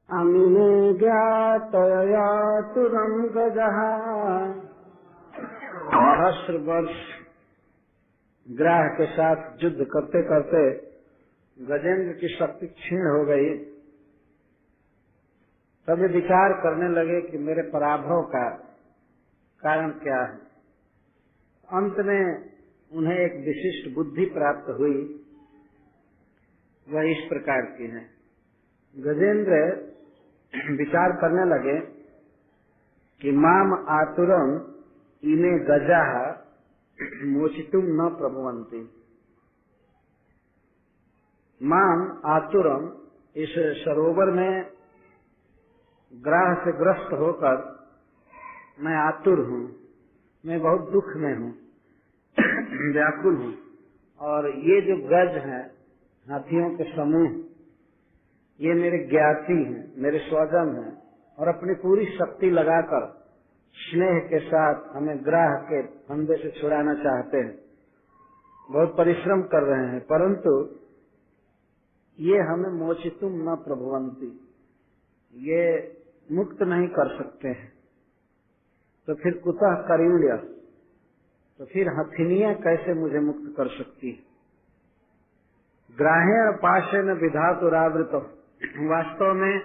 अमिने ज्ञातयातुरं गजः। 10 वर्ष ग्राह के साथ युद्ध करते करते गजेंद्र की शक्ति क्षीण हो गई। तब वे विचार करने लगे कि मेरे पराभव का कारण क्या है। अंत में उन्हें एक विशिष्ट बुद्धि प्राप्त हुई। वह इस प्रकार की है। गजेंद्र विचार करने लगे कि माम आतुरम इमे गजाः मोचितुम न प्रभवन्ति। माम आतुरम, इस सरोवर में ग्राह से ग्रस्त होकर मैं आतुर हूँ, मैं बहुत दुख में हूँ, व्याकुल हूँ। और ये जो गज हैं, हाथियों के समूह, ये मेरे ज्ञाति हैं, मेरे स्वजन हैं, और अपनी पूरी शक्ति लगाकर स्नेह के साथ हमें ग्राह के फंदे से छुड़ाना चाहते हैं। बहुत परिश्रम कर रहे हैं, परंतु ये हमें मोचितुम न प्रभवन्ति, ये मुक्त नहीं कर सकते हैं। तो फिर कुतः करिण्य, तो फिर हथिनियां कैसे मुझे मुक्त कर सकती है। ग्राहेण पाशेन विधातुरावृतो, वास्तव में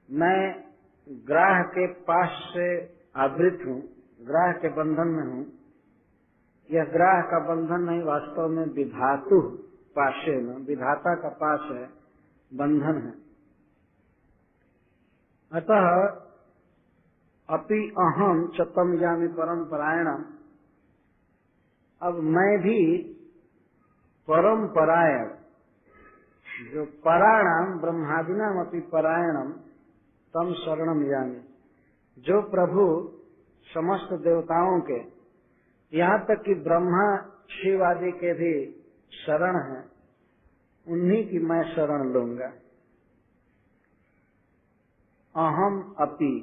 मैं ग्राह के पाश से आवृत हूँ, ग्राह के बंधन में हूँ। यह ग्राह का बंधन नहीं, वास्तव में विधातु पाशेन, विधाता का पाश है, बंधन है। अतः अपि अहम चतम यामि परंपरायणम, अब मैं भी परंपरायण, जो पराणाम ब्रह्मादिनाम अपि परायणम तम शरणम यामि, जो प्रभु समस्त देवताओं के, यहाँ तक कि ब्रह्मा शिव आदि के भी शरण हैं, उन्हीं की मैं शरण लूंगा। अहम अपि,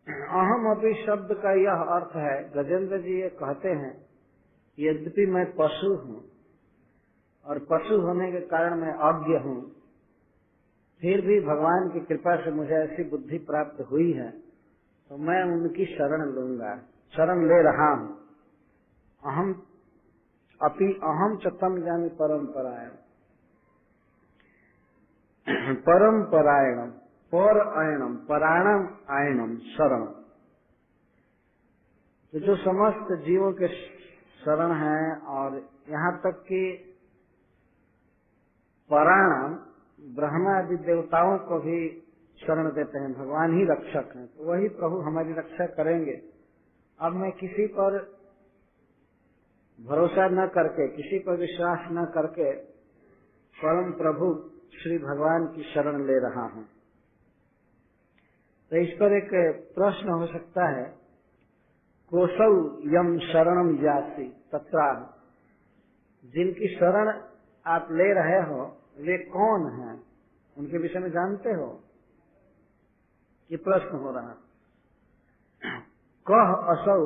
अहम अपि शब्द का यह अर्थ है, गजेंद्र जी ये कहते हैं, यद्यपि मैं पशु हूँ और पशु होने के कारण मैं अज्ञ हूँ, फिर भी भगवान की कृपा से मुझे ऐसी बुद्धि प्राप्त हुई है, तो मैं उनकी शरण लूंगा, शरण ले रहा हूँ। अहम अपि अहम चतम जामि परंपरायण, परंपरायणम, पर आयणम, पराणम आयणम शरण, तो जो समस्त जीवों के शरण है, और यहाँ तक कि पराणम, ब्रह्मा आदि देवताओं को भी शरण देते हैं, भगवान ही रक्षक हैं, तो वही प्रभु हमारी रक्षा करेंगे। अब मैं किसी पर भरोसा न करके, किसी पर विश्वास न करके परम प्रभु श्री भगवान की शरण ले रहा हूँ। तो इस पर एक प्रश्न हो सकता है, कोसौ यम शरणम यासि तत्रा, जिनकी शरण आप ले रहे हो वे कौन हैं, उनके विषय में जानते हो? ये प्रश्न हो रहा। कह असौ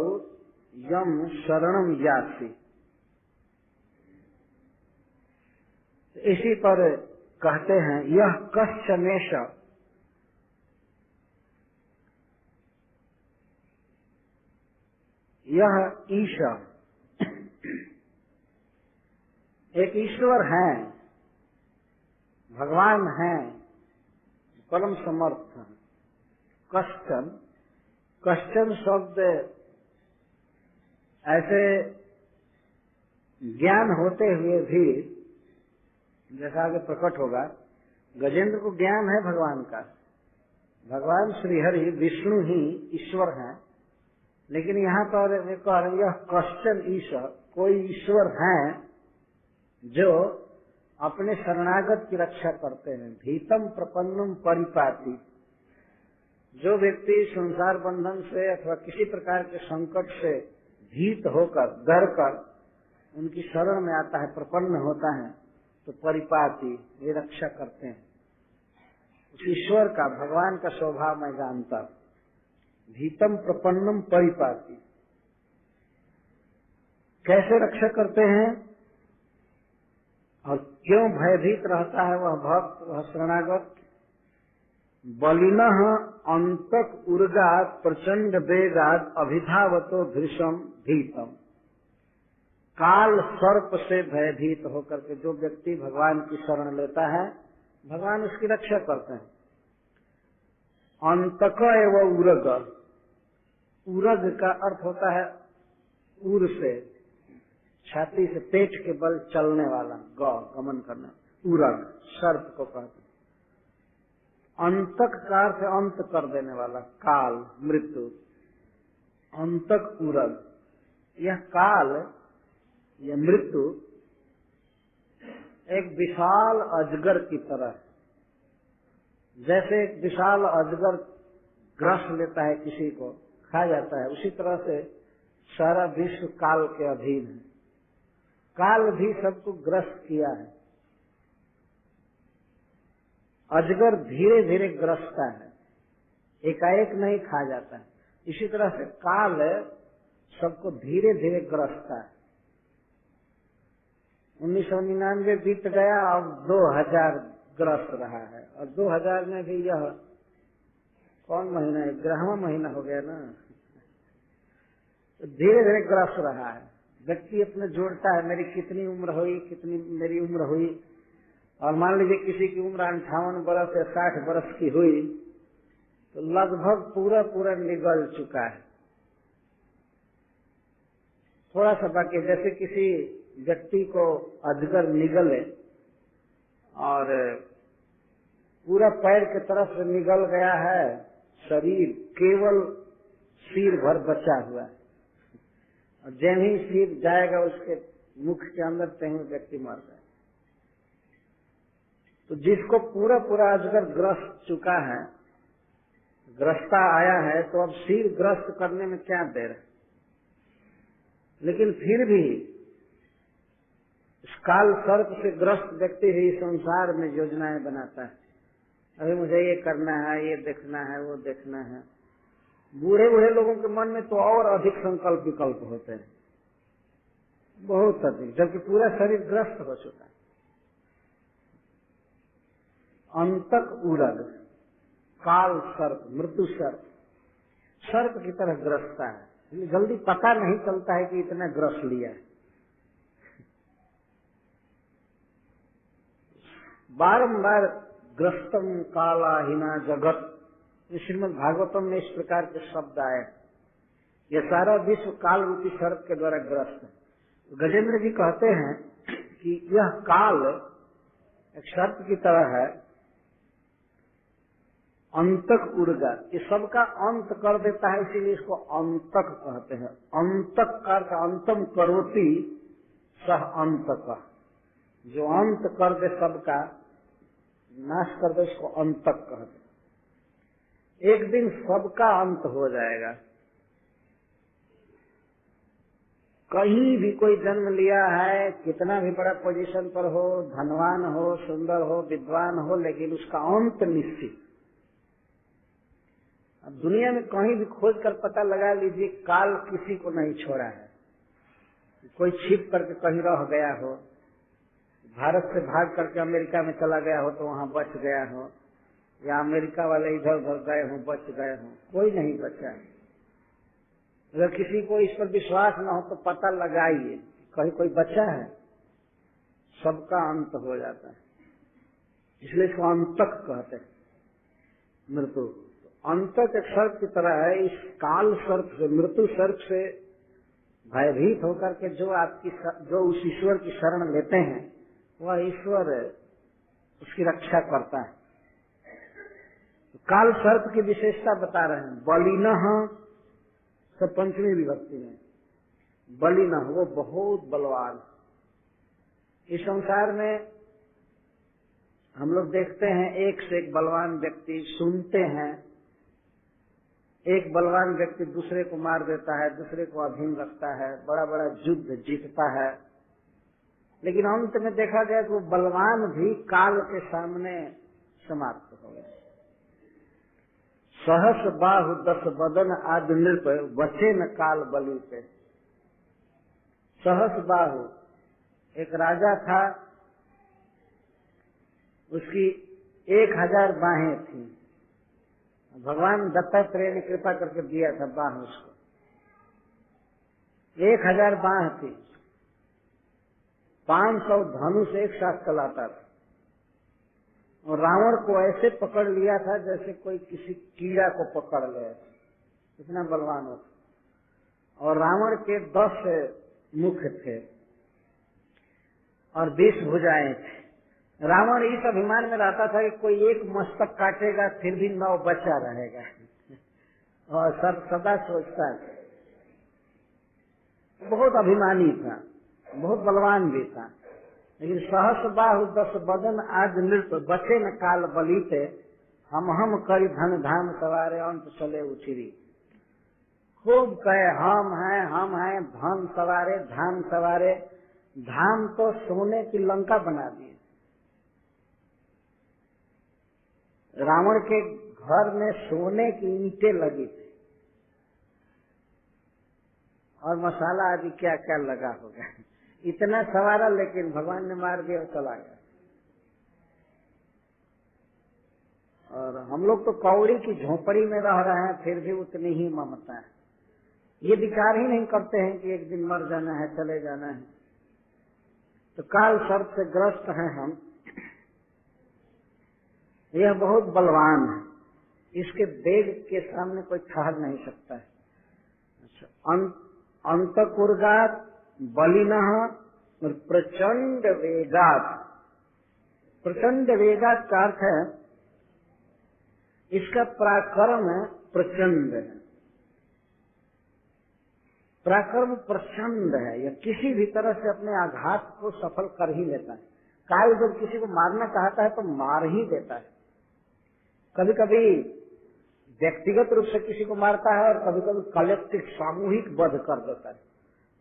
यम शरणम यासि, इसी पर कहते हैं, यह कश्चमेश, यह ईश, एक ईश्वर है, भगवान है, परम समर्थ है। कश्चन, कश्चन शब्द ऐसे ज्ञान होते हुए भी, जैसा आगे प्रकट होगा, गजेंद्र को ज्ञान है भगवान का, भगवान श्रीहरि विष्णु ही ईश्वर हैं, लेकिन यहाँ पर कह रहे यह कश्चन ईश्वर, कोई ईश्वर हैं जो अपने शरणागत की रक्षा करते हैं। भीतम प्रपन्नम परिपाति, जो व्यक्ति संसार बंधन से अथवा किसी प्रकार के संकट से भीत होकर, डर कर उनकी शरण में आता है, प्रपन्न होता है, तो परिपाति, ये रक्षा करते हैं। उस ईश्वर का, भगवान का स्वभाव मैं जानता। भीतम प्रपन्नम परिपाति, कैसे रक्षा करते हैं और क्यों भयभीत रहता है वह भक्त, वह शरणागत? बलिनः अंतक उर्गात प्रचंड वेगात अभिधावतो भीषम भीतम। काल सर्प से भयभीत होकर के जो व्यक्ति भगवान की शरण लेता है, भगवान उसकी रक्षा करते हैं। अंतक एवं उरग, उरग का अर्थ होता है उर से, छाती से पेट के बल चलने वाला, गमन करना, उरग सर्प को कहते हैं। अंतक का अर्थ अंत कर देने वाला, काल मृत्यु, अंतक उरग। यह काल, यह मृत्यु एक विशाल अजगर की तरह, जैसे एक विशाल अजगर ग्रस लेता है, किसी को खा जाता है, उसी तरह से सारा विश्व काल के अधीन है। काल भी सबको ग्रस्त किया है। अजगर धीरे धीरे ग्रसता है, एकाएक नहीं खा जाता है। इसी तरह से काल सबको धीरे धीरे ग्रसता है। 1999 बीत गया, अब 2000 ग्रस्त रहा है, और 2000 में भी यह कौन महीना है, 11वां महीना हो गया ना, तो धीरे धीरे ग्रस्त रहा है। व्यक्ति अपने जोड़ता है, मेरी कितनी उम्र हुई, कितनी मेरी उम्र हुई, और मान लीजिए किसी की उम्र 58 बरस या 60 बरस की हुई, तो लगभग पूरा पूरा निगल चुका है। थोड़ा सा बाकी, जैसे किसी व्यक्ति को अजगर निगले और पूरा पैर की तरफ से निगल गया है, शरीर केवल सिर भर बचा हुआ है, और जैसे ही सिर जाएगा उसके मुख के अंदर, तहीं व्यक्ति मर जाए। तो जिसको पूरा पूरा अजगर ग्रस्त चुका है, ग्रस्ता आया है, तो अब सिर ग्रस्त करने में क्या देर है। लेकिन फिर भी इस काल सर्प से ग्रस्त व्यक्ति ही संसार में योजनाएं बनाता है। अभी मुझे ये करना है, ये देखना है, वो देखना है। बूढ़े बूढ़े लोगों के मन में तो और अधिक संकल्प विकल्प होते हैं, बहुत अधिक, जबकि पूरा शरीर ग्रस्त हो चुका है। अंतक उरग, काल सर्प, मृत्यु सर्प, सर्प की तरह ग्रसता है। जल्दी पता नहीं चलता है कि इतना ग्रस लिया है। बारंबार ग्रस्तम काला हिना जगत, श्रीमद् भागवतम में इस प्रकार के शब्द आए। यह सारा विश्व काल रूपी सर्प के द्वारा ग्रस्त है। गजेंद्र जी कहते हैं कि यह काल एक सर्प की तरह है, अंतक उर्गा, ये सबका अंत कर देता है, इसीलिए इसको अंतक कहते हैं। अंतक का अर्थ अंतम करोति सह अंतक, जो अंत कर दे, सबका नाश कर दे, इसको अंतक कहते हैं। एक दिन सबका अंत हो जाएगा। कहीं भी कोई जन्म लिया है, कितना भी बड़ा पोजीशन पर हो, धनवान हो, सुंदर हो, विद्वान हो, लेकिन उसका अंत निश्चित। अब दुनिया में कहीं भी खोज कर पता लगा लीजिए, काल किसी को नहीं छोड़ा है। कोई छिप करके कहीं रह गया हो, भारत से भाग करके अमेरिका में चला गया हो तो वहां बच गया हो, या अमेरिका वाले इधर उधर गए हो बच गए हो, कोई नहीं बचा है। अगर किसी को इस पर विश्वास न हो तो पता लगाइए, कहीं कोई बचा है। सबका अंत हो जाता है, इसलिए इसको अंतक कहते हैं, मृत्यु। अंतक एक सर्प की तरह है। इस काल सर्प से, मृत्यु सर्प से भयभीत होकर के जो उस ईश्वर की शरण लेते हैं, वह ईश्वर उसकी रक्षा करता है। तो काल सर्प की विशेषता बता रहे हैं। बलिनः, सब पंचमी विभक्ति में, बलिनः, वो बहुत बलवान। इस संसार में हम लोग देखते हैं एक से एक बलवान व्यक्ति, सुनते हैं एक बलवान व्यक्ति दूसरे को मार देता है, दूसरे को अधीन रखता है, बड़ा बड़ा युद्ध जीतता है, लेकिन अंत में देखा गया कि वो बलवान भी काल के सामने समाप्त हो गए। सहस बाहु दस बदन आदि नृप बचे न काल बलि पे। सहस बाहु, एक राजा था, उसकी 1000 बाहें थी, भगवान दत्तात्रेय ने कृपा करके दिया था बाह उसको, 1000 बाह थी, 500 धनुष एक साथ चलाता था, और रावण को ऐसे पकड़ लिया था जैसे कोई किसी कीड़ा को पकड़ ले, इतना बलवान होता। और रावण के 10 मुख थे और 20 भुजाएं थे। रावण इस अभिमान में रहता था कि कोई एक मस्तक काटेगा फिर भी 9 बचा रहेगा, और सदा सोचता था। बहुत अभिमानी था, बहुत बलवान भी था। लेकिन सहस बाहु 10 बदन आज नृत्य बचे न काल बलीते, हम करी धन धाम सवारे अंत चले उचिरी। खूब कहे हम हैं धन सवारे धाम सवारे, धाम तो सोने की लंका बना दिए। रावण के घर में सोने की ईंटें लगी थी और मसाला आदि क्या क्या लगा होगा, इतना सवारा, लेकिन भगवान ने मार दिया और चला गया। और हम लोग तो कौड़ी की झोपड़ी में रह रहे हैं, फिर भी उतनी ही ममता है। ये विचार ही नहीं करते हैं कि एक दिन मर जाना है, चले जाना है। तो काल सर्प से ग्रस्त हैं हम। यह बहुत बलवान है, इसके वेग के सामने कोई ठहर नहीं सकता है। अच्छा, अंतकुर्गात बलिनः और प्रचंड वेगात। प्रचंड वेगात का अर्थ है इसका पराक्रम प्रचंड है। पराक्रम प्रचंड है, यह किसी भी तरह से अपने आघात को सफल कर ही लेता है। काल जब किसी को मारना चाहता है तो मार ही देता है। कभी कभी व्यक्तिगत रूप से किसी को मारता है और कभी कभी कलेक्टिव सामूहिक वध कर देता है।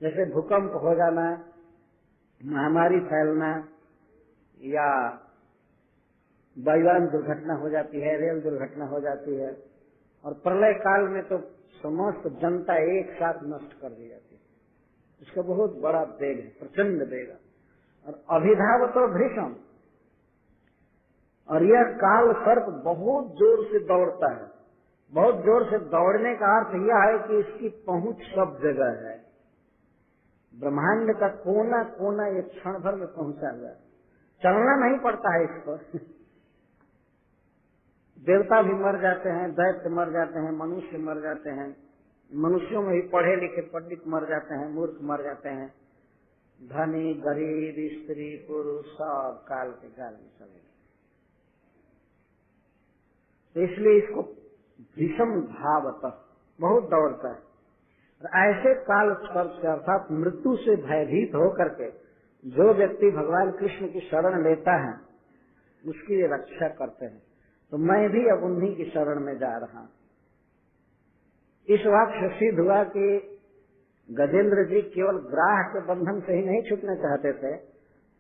जैसे भूकंप हो जाना, महामारी फैलना, या वायुयान दुर्घटना हो जाती है, रेल दुर्घटना हो जाती है, और प्रलय काल में तो समस्त जनता एक साथ नष्ट कर दी जाती है। इसका बहुत बड़ा वेग है, प्रचंड वेग। और अभिधावतो भृशम, और यह काल सर्प बहुत जोर से दौड़ता है। बहुत जोर से दौड़ने का अर्थ यह है कि इसकी पहुंच सब जगह है। ब्रह्मांड का कोना कोना ये क्षण भर में पहुंचा हुआ है, चलना नहीं पड़ता है इसको। देवता भी मर जाते हैं, दैत्य मर जाते हैं, मनुष्य मर जाते हैं, मनुष्यों में भी पढ़े लिखे पंडित मर जाते हैं, मूर्ख मर जाते हैं, धनी गरीब स्त्री पुरुष सब काल के काल में चले गए। तो इसलिए इसको भीषण भावतः बहुत दौड़ता है। ऐसे काल सर्प से अर्थात मृत्यु से भयभीत होकर के जो व्यक्ति भगवान कृष्ण की शरण लेता है उसकी रक्षा करते हैं। तो मैं भी अब उन्हीं की शरण में जा रहा हूं। इस वाक्य से सिद्ध हुआ कि गजेंद्र जी केवल ग्राह के बंधन से ही नहीं छूटना चाहते थे,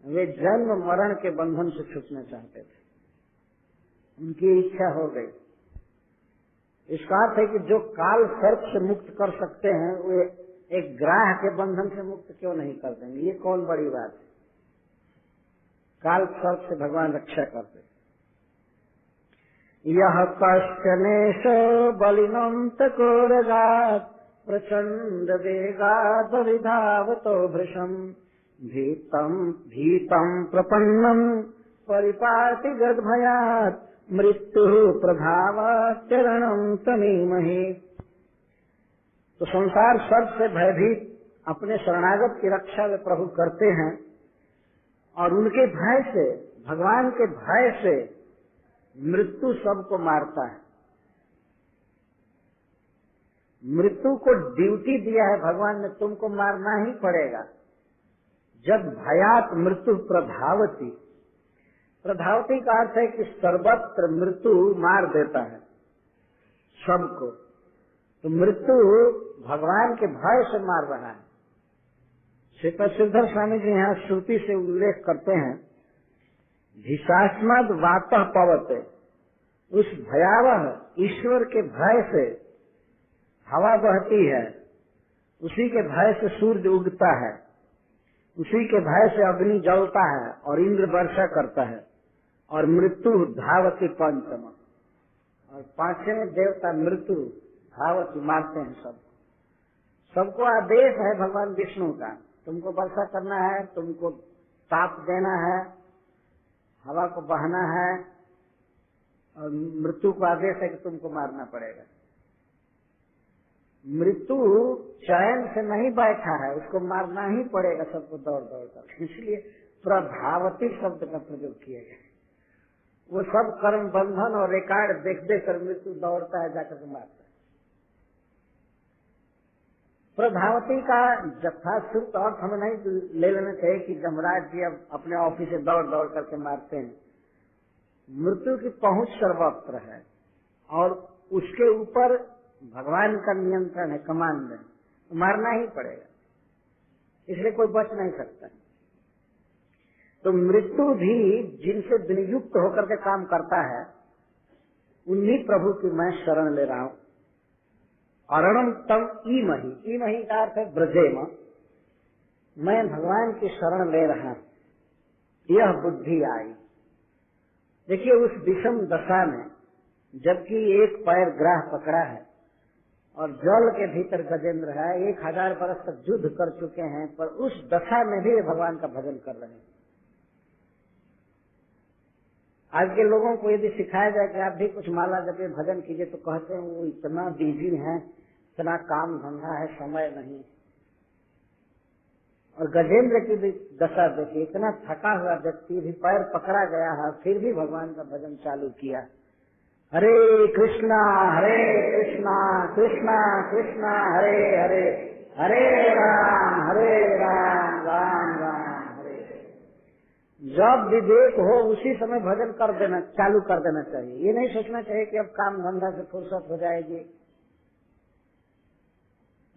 वे जन्म मरण के बंधन से छूटना चाहते थे। उनकी इच्छा हो गई। इसका अर्थ है कि जो काल सर्प से मुक्त कर सकते हैं वे एक ग्राह के बंधन से मुक्त क्यों नहीं कर देंगे? ये कौन बड़ी बात है। काल सर्प से भगवान रक्षा करते। यह कश्चनेश बलिनोऽन्तकोरगात् प्रचंड वेगात् विधावतो भृशम् भीतं प्रपन्नं परिपाति गद्भयात् मृत्यु प्रभावात् चरणं तमीमहि। तो संसार सर्प से भयभीत अपने शरणागत की रक्षा वे प्रभु करते हैं, और उनके भय से, भगवान के भय से मृत्यु सबको मारता है। मृत्यु को ड्यूटी दिया है भगवान ने, तुमको मारना ही पड़ेगा। जब भयात मृत्यु प्रधावती, प्रधावती का अर्थ है कि सर्वत्र मृत्यु मार देता है सबको। तो मृत्यु भगवान के भय से मार रहा है। श्री सिद्धर स्वामी जी यहाँ श्रुति से उल्लेख करते हैं, धिशास्मद वातः पवते, उस भयावह ईश्वर के भय से हवा बहती है, उसी के भय से सूर्य उगता है, उसी के भय से अग्नि जलता है और इंद्र वर्षा करता है, और मृत्यु धावती पंचम, और पांचवें देवता मृत्यु धावती, मारते हैं सबको आदेश है भगवान विष्णु का, तुमको वर्षा करना है, तुमको ताप देना है, हवा को बहाना है, और मृत्यु को आदेश है कि तुमको मारना पड़ेगा। मृत्यु चैन से नहीं बैठा है, उसको मारना ही पड़ेगा सबको दौड़ दौड़ कर, इसलिए प्रधावती शब्द का प्रयोग किया गया। वो सब कर्म बंधन और रिकॉर्ड देख देख कर मृत्यु दौड़ता है, जाकर के मारता है। प्रधावती का यथाश्रुत अर्थ हमें नहीं ले लेना चाहिए कि जमराज जी अब अपने ऑफिस से दौड़ दौड़ करके मारते हैं। मृत्यु की पहुंच सर्वत्र है और उसके ऊपर भगवान का नियंत्रण है, कमांड है, तो मारना ही पड़ेगा, इसलिए कोई बच नहीं सकता। तो मृत्यु भी जिनसे विनियुक्त होकर के काम करता है, उन्हीं प्रभु की मैं शरण ले रहा हूं। अरणम तम ईमहि, ईमहि का अर्थ है ब्रजेम, मैं भगवान की शरण ले रहा हूं, यह बुद्धि आई। देखिए उस विषम दशा में, जबकि एक पैर ग्राह पकड़ा है और जल के भीतर गजेंद्र है, 1000 वर्ष तक युद्ध कर चुके हैं, पर उस दशा में भी भगवान का भजन कर रहे हैं। आज के लोगों को यदि सिखाया जाए कि आप भी कुछ माला जपे भजन कीजिए, तो कहते हैं वो इतना बिजी है, इतना काम धंधा है, समय नहीं। और गजेंद्र की भी दशा देखिए, इतना थका हुआ व्यक्ति भी पैर पकड़ा गया है, फिर भी भगवान का भजन चालू किया। हरे कृष्णा कृष्णा कृष्णा हरे हरे, हरे राम राम राम हरे। जब विवेक हो उसी समय भजन कर देना, चालू कर देना चाहिए। ये नहीं सोचना चाहिए कि अब काम धंधा से फुर्सत हो जाएगी।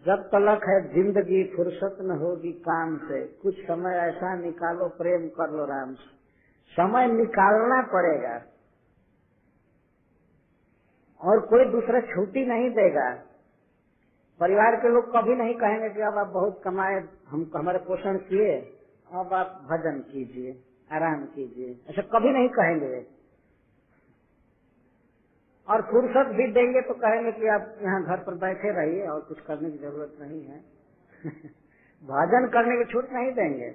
जब तलक है जिंदगी फुर्सत न होगी काम से, कुछ समय ऐसा निकालो प्रेम कर लो राम से। समय निकालना पड़ेगा और कोई दूसरा छुट्टी नहीं देगा। परिवार के लोग कभी नहीं कहेंगे कि अब आप बहुत कमाए, हम हमारे पोषण किए, अब आप भजन कीजिए, आराम कीजिए, ऐसा कभी नहीं कहेंगे। और फुर्सत भी देंगे तो कहेंगे कि आप यहाँ घर पर बैठे रहिए और कुछ करने की जरूरत नहीं है। भजन करने की छूट नहीं देंगे।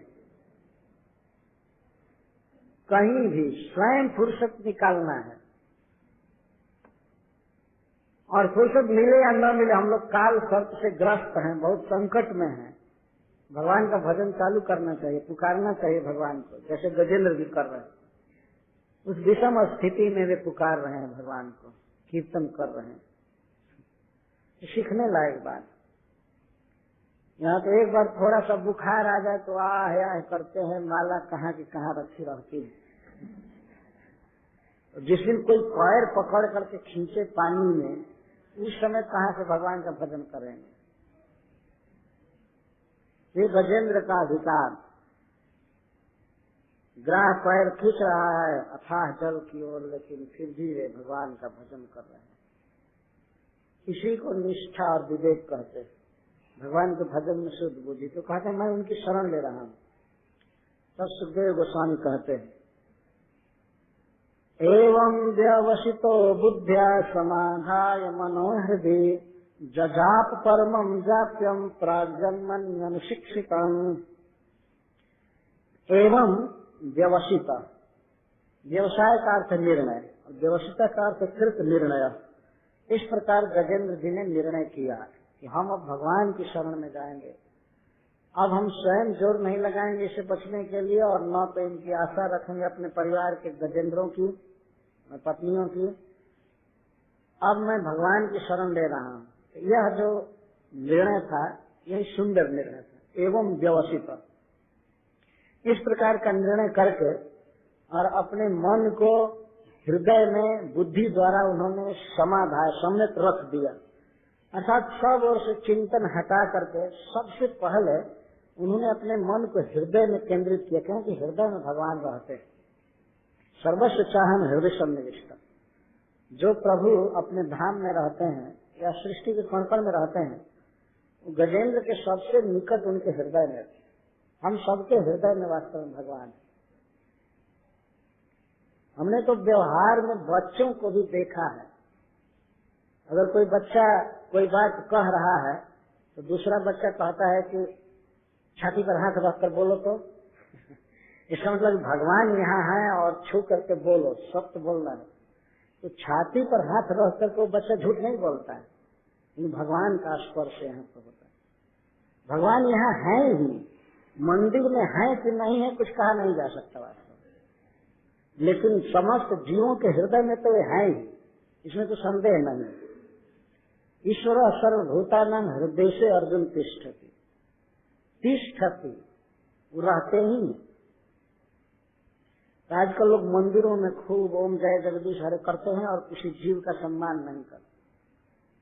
कहीं भी स्वयं फुर्सत निकालना है, और फुर्सत मिले या न मिले, हम लोग काल सर्प से ग्रस्त हैं, बहुत संकट में हैं। भगवान का भजन चालू करना चाहिए, पुकारना चाहिए भगवान को, जैसे गजेंद्र जी कर रहे हैं। उस विषम स्थिति में वे पुकार रहे हैं भगवान को, कीर्तन कर रहे हैं। सीखने लायक बात। यहाँ तो एक बार थोड़ा सा बुखार आ जाए तो आह करते हैं, माला कहाँ की कहाँ रखी रहती है। जिस दिन कोई पैर पकड़ करके खींचे पानी में, उस समय कहाँ से भगवान का भजन करेंगे। ये गजेंद्र का अधिकार। ग्राह पैर खींच रहा है अथाह जल की ओर, लेकिन फिर भी वे भगवान का भजन कर रहे हैं। इसी को निष्ठा और विवेक कहते हैं। भगवान के भजन में शुद्ध बुद्धि। तो कहते हैं मैं उनकी शरण ले रहा हूँ। तब सुखदेव गोस्वामी कहते हैं, एवं व्यवसितो बुद्ध्या समाधाय मनोहृदि जजाप परमं जाप्यम प्राग्जन्मन्यनुशिक्षितम्। एवं व्यवसित, व्यवसाय का अर्थ निर्णय, व्यवसिता का अर्थ कृत निर्णय। इस प्रकार गजेंद्र जी ने निर्णय किया कि हम अब भगवान की शरण में जाएंगे। अब हम स्वयं जोर नहीं लगाएंगे इससे बचने के लिए, और न तो इनकी आशा रखेंगे अपने परिवार के गजेंद्रों की, पत्नियों की। अब मैं भगवान की शरण ले रहा हूँ। यह जो निर्णय था, यही सुंदर निर्णय था। एवं व्यवसित, इस प्रकार का निर्णय करके और अपने मन को हृदय में बुद्धि द्वारा उन्होंने समाधान सम्यक रख दिया। अर्थात सब ओर से चिंतन हटा करके सबसे पहले उन्होंने अपने मन को हृदय में केंद्रित किया, क्योंकि हृदय में भगवान रहते हैं। सर्वस्व चाहम हृदय सन्निविष्ट। जो प्रभु अपने धाम में रहते हैं या सृष्टि के कण में रहते हैं, गजेंद्र के सबसे निकट उनके हृदय में। हम सबके हृदय में वास्तव में भगवान है। हमने तो व्यवहार में बच्चों को भी देखा है, अगर कोई बच्चा कोई बात कह रहा है तो दूसरा बच्चा कहता है कि छाती पर हाथ रख कर बोलो, तो इसका मतलब भगवान यहाँ है और छू करके बोलो, सत्य बोलना है। तो छाती पर हाथ रख कर वो बच्चा झूठ नहीं बोलता है, लेकिन भगवान का स्पर्श यहाँ पर होता है। भगवान यहाँ है ही, मंदिर में है कि नहीं है कुछ कहा नहीं जा सकता वास्तव में, लेकिन समस्त जीवों के हृदय में तो है ही, इसमें तो संदेह नहीं। ईश्वर सर्वभूतानां हृदय से अर्जुन तिष्ठति, तिष्ठति वो रहते ही। आजकल लोग मंदिरों में खूब ओम जय जगदीश हरे करते हैं और किसी जीव का सम्मान नहीं करते।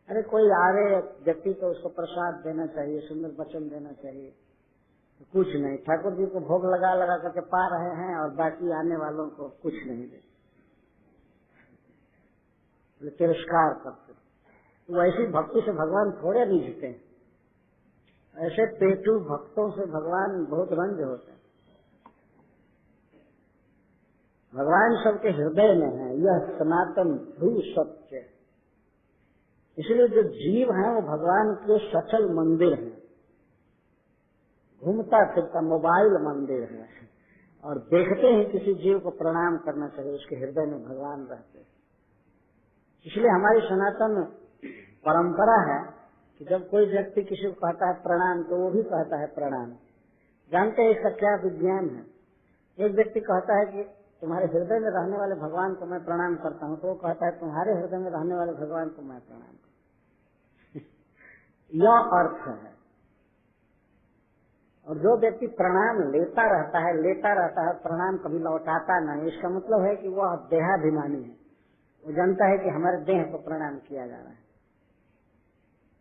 अरे कोई आवे व्यक्ति को उसको प्रसाद देना चाहिए, सुंदर वचन देना चाहिए, तो कुछ नहीं, ठाकुर जी को भोग लगा लगा करके पा रहे हैं और बाकी आने वालों को कुछ नहीं देते, तिरस्कार करते। तो ऐसी भक्ति से भगवान थोड़े रिझते हैं, ऐसे पेटू भक्तों से भगवान बहुत रंज होते हैं। भगवान सबके हृदय में है, यह सनातन ध्रुव सत्य। इसलिए जो जीव है वो भगवान के सचल मंदिर है, घूमता फिरता मोबाइल मंदिर है, और देखते हैं किसी जीव को प्रणाम करना चाहिए, उसके हृदय में भगवान रहते हैं। इसलिए हमारी सनातन परंपरा है कि जब कोई व्यक्ति किसी को कहता है प्रणाम तो वो भी कहता है प्रणाम। जानते हैं इसका क्या विज्ञान है? एक व्यक्ति कहता है कि तुम्हारे हृदय में रहने वाले भगवान को मैं प्रणाम करता हूँ, तो वो कहता है तुम्हारे हृदय में रहने वाले भगवान को मैं प्रणाम करता हूँ। यह अर्थ है। और जो व्यक्ति प्रणाम लेता रहता है, प्रणाम कभी लौटाता नहीं, इसका मतलब है कि वह देहाभिमानी है। वो जानता है कि हमारे देह को प्रणाम किया जा रहा है,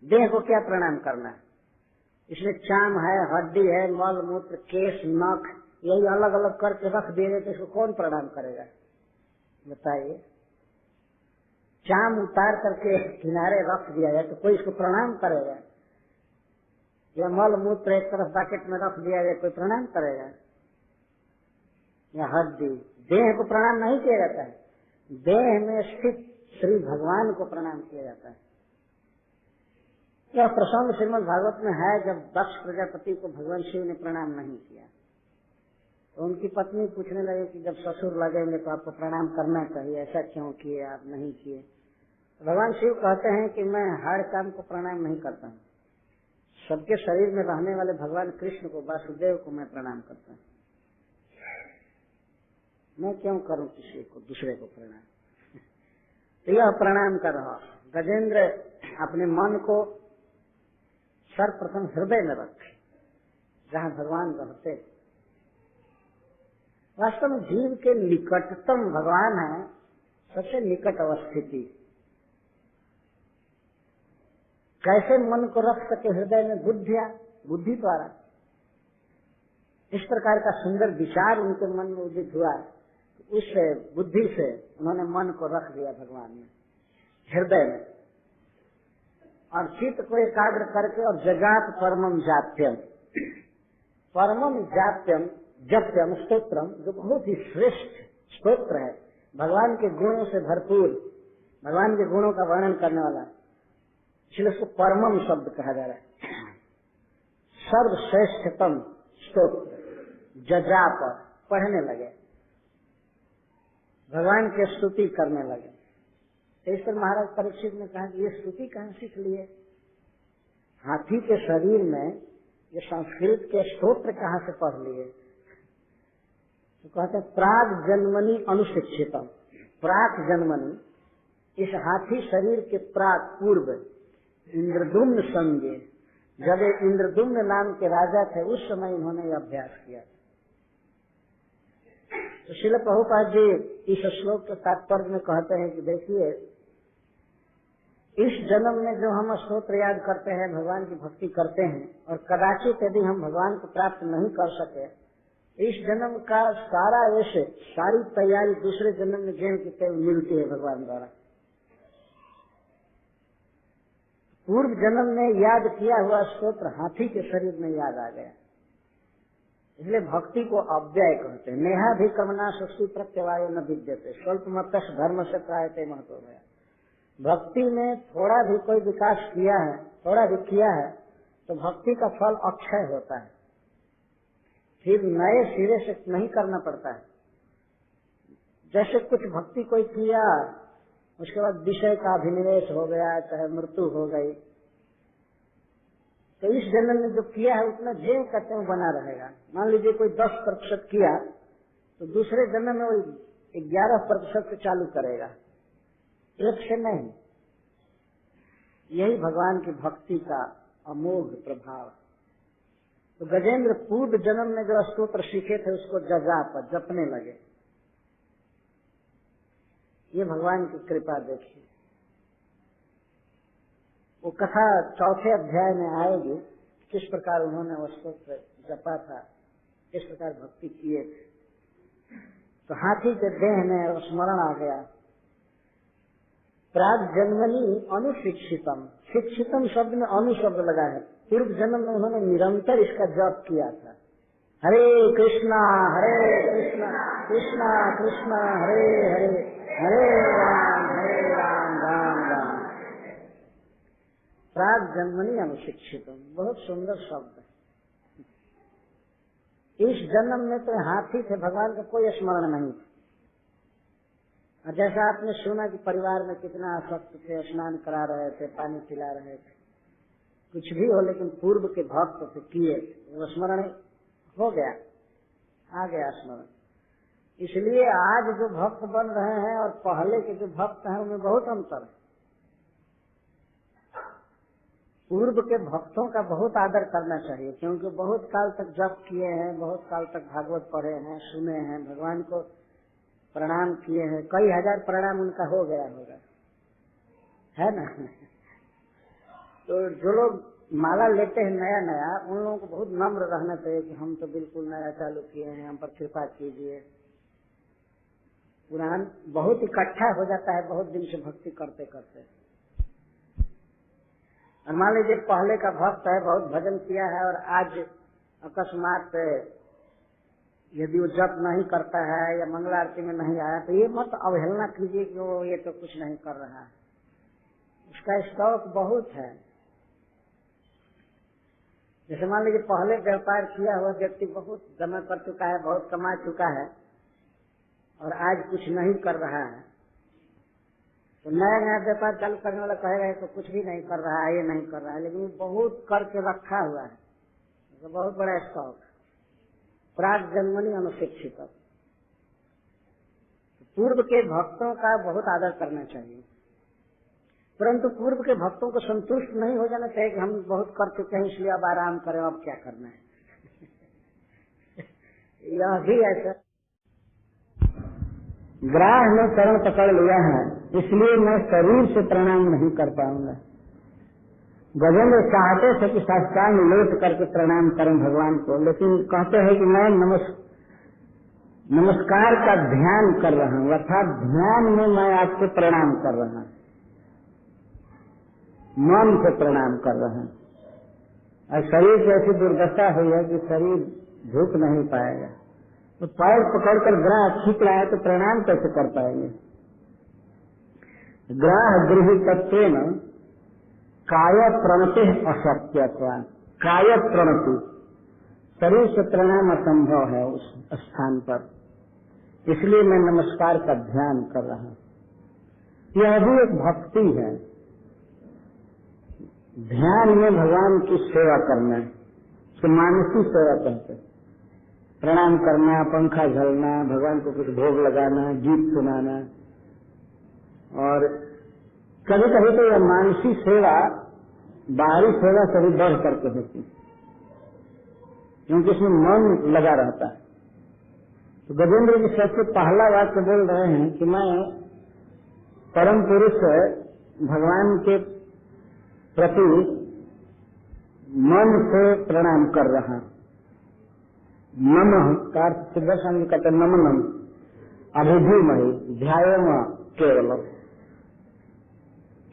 देह को क्या प्रणाम करना है, इसमें चाम है, हड्डी है, मल मूत्र, केश, नख, यही अलग अलग करके रख दिए तो इसको कौन प्रणाम करेगा बताइए? चाम उतार करके किनारे रख दिया जाए तो कोई इसको प्रणाम करेगा? या मल मूत्र एक तरफ पैकेट में रख दिया जाए कोई प्रणाम करेगा? या हड्डी, देह को प्रणाम नहीं किया जाता है, देह में स्थित श्री भगवान को प्रणाम किया जाता है। यह प्रसंग श्रीमद् भागवत में है, जब दक्ष प्रजापति को भगवान शिव ने प्रणाम नहीं किया तो उनकी पत्नी पूछने लगे कि जब ससुर लगेंगे तो आपको प्रणाम करना चाहिए, ऐसा क्यों किए आप नहीं किए? भगवान शिव कहते हैं कि मैं हर काम को प्रणाम नहीं करता हूँ, सबके शरीर में रहने वाले भगवान कृष्ण को, वासुदेव को मैं प्रणाम करता हूँ। मैं क्यों करूं किसी को, दूसरे को प्रणाम? तो यह प्रणाम कर रहा। गजेंद्र अपने मन को सर्वप्रथम हृदय में रखे, जहाँ भगवान रहते। वास्तव में जीव के निकटतम भगवान है, सबसे निकट अवस्थिति। कैसे मन को रख सके हृदय में? बुद्धि द्वारा। इस प्रकार का सुंदर विचार उनके मन में उदित हुआ, उस बुद्धि से उन्होंने मन को रख दिया भगवान में, हृदय में, और चित्त को एकाग्र करके। और जगात परमम जाप्यम, परमम जाप्यम जप्यम स्तोत्रम, जो बहुत ही श्रेष्ठ स्तोत्र है, भगवान के गुणों से भरपूर, भगवान के गुणों का वर्णन करने वाला, इसलिए उसको परमम शब्द कहा जा रहा है। सर्वश्रेष्ठतम स्तोत्र जजाप, पढ़ने लगे, भगवान की स्तुति करने लगे। इस पर महाराज परीक्षित ने कहा कि ये स्तुति कहाँ सीख लिए? हाथी के शरीर में ये संस्कृत के स्तोत्र कहाँ से पढ़ लिए? तो कहते हैं प्राग जन्मनि अनुशिक्षितम, प्राक जन्मनि, इस हाथी शरीर के प्राक पूर्व इंद्रदुम्न संगे, जब इंद्रदुम्न नाम के राजा थे उस समय इन्होंने यह अभ्यास किया। तो श्रील प्रभुपाद जी इस श्लोक के तात्पर्य में कहते हैं कि देखिए, इस जन्म में जो हम स्तोत्र याद करते हैं, भगवान की भक्ति करते हैं, और कदाचित यदि हम भगवान को प्राप्त नहीं कर सके, इस जन्म का सारा ऐसे सारी तैयारी दूसरे जन्म में ज्ञान की तय मिलती है भगवान द्वारा। पूर्व जन्म में याद किया हुआ स्तोत्र हाथी के शरीर में याद आ गया, इसलिए भक्ति को अव्यय कहते हैं। नेहाभिक्रमणा शक्ति प्रत्यवाय न विद्यते, स्वल्प मत धर्म से प्रायते महत्व गया। भक्ति में थोड़ा भी कोई विकास किया है, थोड़ा भी किया है, तो भक्ति का फल अक्षय होता है, फिर नए सिरे से नहीं करना पड़ता है। जैसे कुछ भक्ति कोई किया, उसके बाद विषय का अभिनिवेश हो गया, चाहे मृत्यु हो गई, तो इस जन्म में जो किया है उतना जे कहते हैं बना रहेगा। मान लीजिए कोई 10% किया, तो दूसरे जन्म में वो 11% से चालू करेगा, एक से नहीं। यही भगवान की भक्ति का अमोघ प्रभाव। तो गजेंद्र पूर्व जन्म में जो स्तोत्र सीखे थे उसको जपने लगे। ये भगवान की कृपा देखिए। वो कथा 4थे अध्याय में आएगी, किस प्रकार उन्होंने वो स्तोत्र जपा था, किस प्रकार भक्ति किए थे। तो हाथी के देह में स्मरण आ गया। प्राग जन्मनी अनुशिक्षितम, शिक्षितम शब्द में अनु शब्द लगा है। पूर्व जन्म में उन्होंने निरंतर इसका जप किया था। हरे कृष्णा कृष्णा कृष्णा हरे हरे, हरे राम राम राम। प्राग जन्मनी अनुशिक्षितम, बहुत सुंदर शब्द है। इस जन्म में तो हाथी थे, भगवान का कोई स्मरण नहीं था। और जैसा आपने सुना कि परिवार में कितना आसक्त थे, स्नान करा रहे थे, पानी पिला रहे थे, कुछ भी हो, लेकिन पूर्व के भक्त थे, किए, वो स्मरण हो गया, आ गया स्मरण। इसलिए आज जो भक्त बन रहे हैं और पहले के जो भक्त हैं उनमें बहुत अंतर है। पूर्व के भक्तों का बहुत आदर करना चाहिए, क्योंकि बहुत काल तक जप किए हैं, बहुत काल तक भागवत पढ़े हैं, सुने हैं, भगवान को प्रणाम किए हैं, कई हजार प्रणाम उनका हो गया होगा, है ना। तो जो लोग माला लेते हैं नया नया, उन लोगों को बहुत नम्र रहना चाहिए कि हम तो बिल्कुल नया चालू किए हैं, हम पर कृपा कीजिए। पुराण बहुत इकट्ठा हो जाता है बहुत दिन से भक्ति करते करते। और मान लीजिए पहले का भक्त है, बहुत भजन किया है, और आज अकस्मात यदि वो जप नहीं करता है या मंगला आरती में नहीं आया, तो ये मत अवहेलना कीजिए कि वो ये तो कुछ नहीं कर रहा है, उसका स्टॉक बहुत है। जैसे मान लीजिए पहले व्यापार किया हुआ व्यक्ति बहुत जमा कर चुका है, बहुत कमा चुका है, और आज कुछ नहीं कर रहा है, तो नया नया व्यापार चालू करने वाला कहेगा तो कुछ भी नहीं कर रहा है, ये नहीं कर रहा है, लेकिन बहुत करके रखा हुआ है, तो बहुत बड़ा स्टॉक। प्राग जन्मनी अनुशिक्षित, पूर्व के भक्तों का बहुत आदर करना चाहिए, परंतु पूर्व के भक्तों को संतुष्ट नहीं हो जाना चाहिए कि हम बहुत कर चुके हैं इसलिए अब आराम करें, अब क्या करना है। यह भी ऐसा ग्राह में चरण पकड़ लिया है, इसलिए मैं शरीर से प्रणाम नहीं कर पाऊंगा। गजेंद्र चाहते थे कि साष्टांग लेट करके प्रणाम करें भगवान को, लेकिन कहते हैं कि मैं नमस्कार का ध्यान कर रहा हूँ, अर्थात ध्यान में मैं आपको प्रणाम कर रहा हूँ, मन से प्रणाम कर रहा हूँ। और शरीर की ऐसी दुर्दशा हुई है कि शरीर झुक नहीं पाएगा, तो पैर पकड़कर ग्राह खींच रहा है तो प्रणाम कैसे कर पाएंगे। ग्राह गृहीतत्वेन काय प्रणति अशक्यत्वा, काय प्रणति, शरीर से प्रणाम असंभव है उस स्थान पर, इसलिए मैं नमस्कार का ध्यान कर रहा हूँ। यह भी एक भक्ति है, ध्यान में भगवान की सेवा करना, तो मानसी सेवा कहते, प्रणाम करना, पंखा झलना, भगवान को कुछ भोग लगाना, गीत सुनाना। और कभी कभी तो यह मानसी सेवा बाहरी सेवा से भी बढ़ करके होती, क्योंकि इसमें मन लगा रहता है। तो गजेंद्र जी सबसे पहला वाक्य बोल रहे हैं कि मैं परम पुरुष भगवान के प्रति मन से प्रणाम कर रहा। नमः का सिद्धर्शन कहते नमनम अभिधीमहि ध्यायम केवल,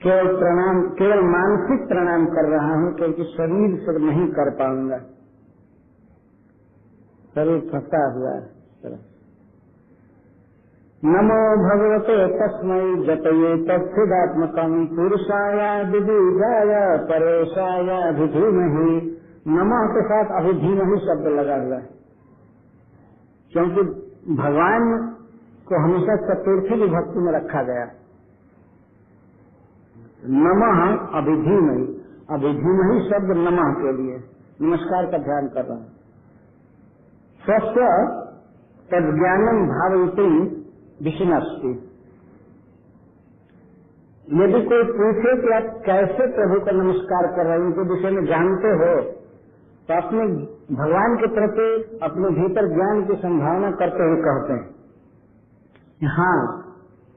केवल प्रणाम, केवल मानसिक प्रणाम कर रहा हूँ, क्योंकि शरीर से नहीं कर पाऊंगा, शरीर फंसा हुआ है। नमो भगवते तस्मै जपये तत्सिदात्मकं पुरुषाय विबुधाय परेशाय अभिधीमहि। नमः के साथ अभिधीमहि शब्द लगा हुआ है, क्योंकि भगवान को हमेशा चतुर्थी विभक्ति में रखा गया। नमः अभिधीमहि, अभिधीमहि शब्द नमः के लिए नमस्कार का ध्यान कर रहा है। स्वस्य तज्ज्ञानम भावयति विष्णुस्ति। यदि कोई पूछे कि आप कैसे प्रभु का नमस्कार कर रहे हैं, उनके विषय में जानते हो, तो अपने भगवान के प्रति अपने भीतर ज्ञान की संभावना करते हुए कहते हैं हाँ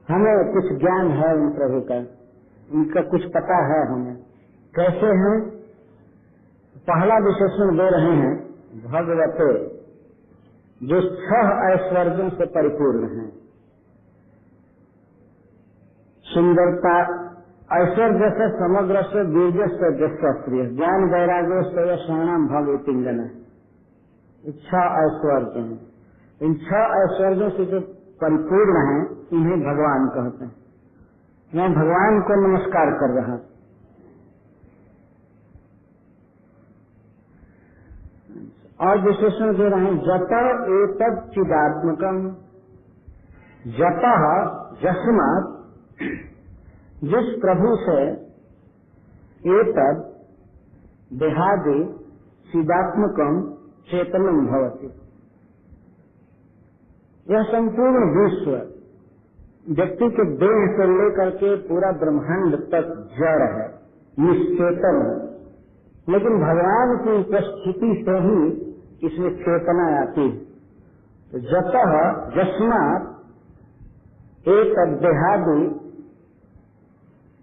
हमें कुछ ज्ञान है उन प्रभु का, उनका कुछ पता है हमें। कैसे हैं? पहला विशेषण दे रहे हैं भगवते, जो 6 ऐश्वर्यों से परिपूर्ण है। सुंदरता ऐश्वर्य से समग्र से वीर्य से जस्त्रिय ज्ञान वैराग्य से शरणाम भव पिंगन है। 6 ऐश्वर्य हैं। इन 6 ऐश्वर्यों से जो परिपूर्ण है इन्हें भगवान कहते हैं। मैं भगवान को नमस्कार कर रहा। और विशेषण दे रहे हैं जप एतत् चिदात्मकम। जप जस्मात्, जिस प्रभु से एतत् देहादि चिदात्मकम चेतनम भवति। यह संपूर्ण विश्व व्यक्ति के देह से लेकर के पूरा ब्रह्मांड तक जड़ है, निश्चेतन है, लेकिन भगवान की उपस्थिति से ही इसमें चेतना आती है। तो जतः जस्मात् एक देहादि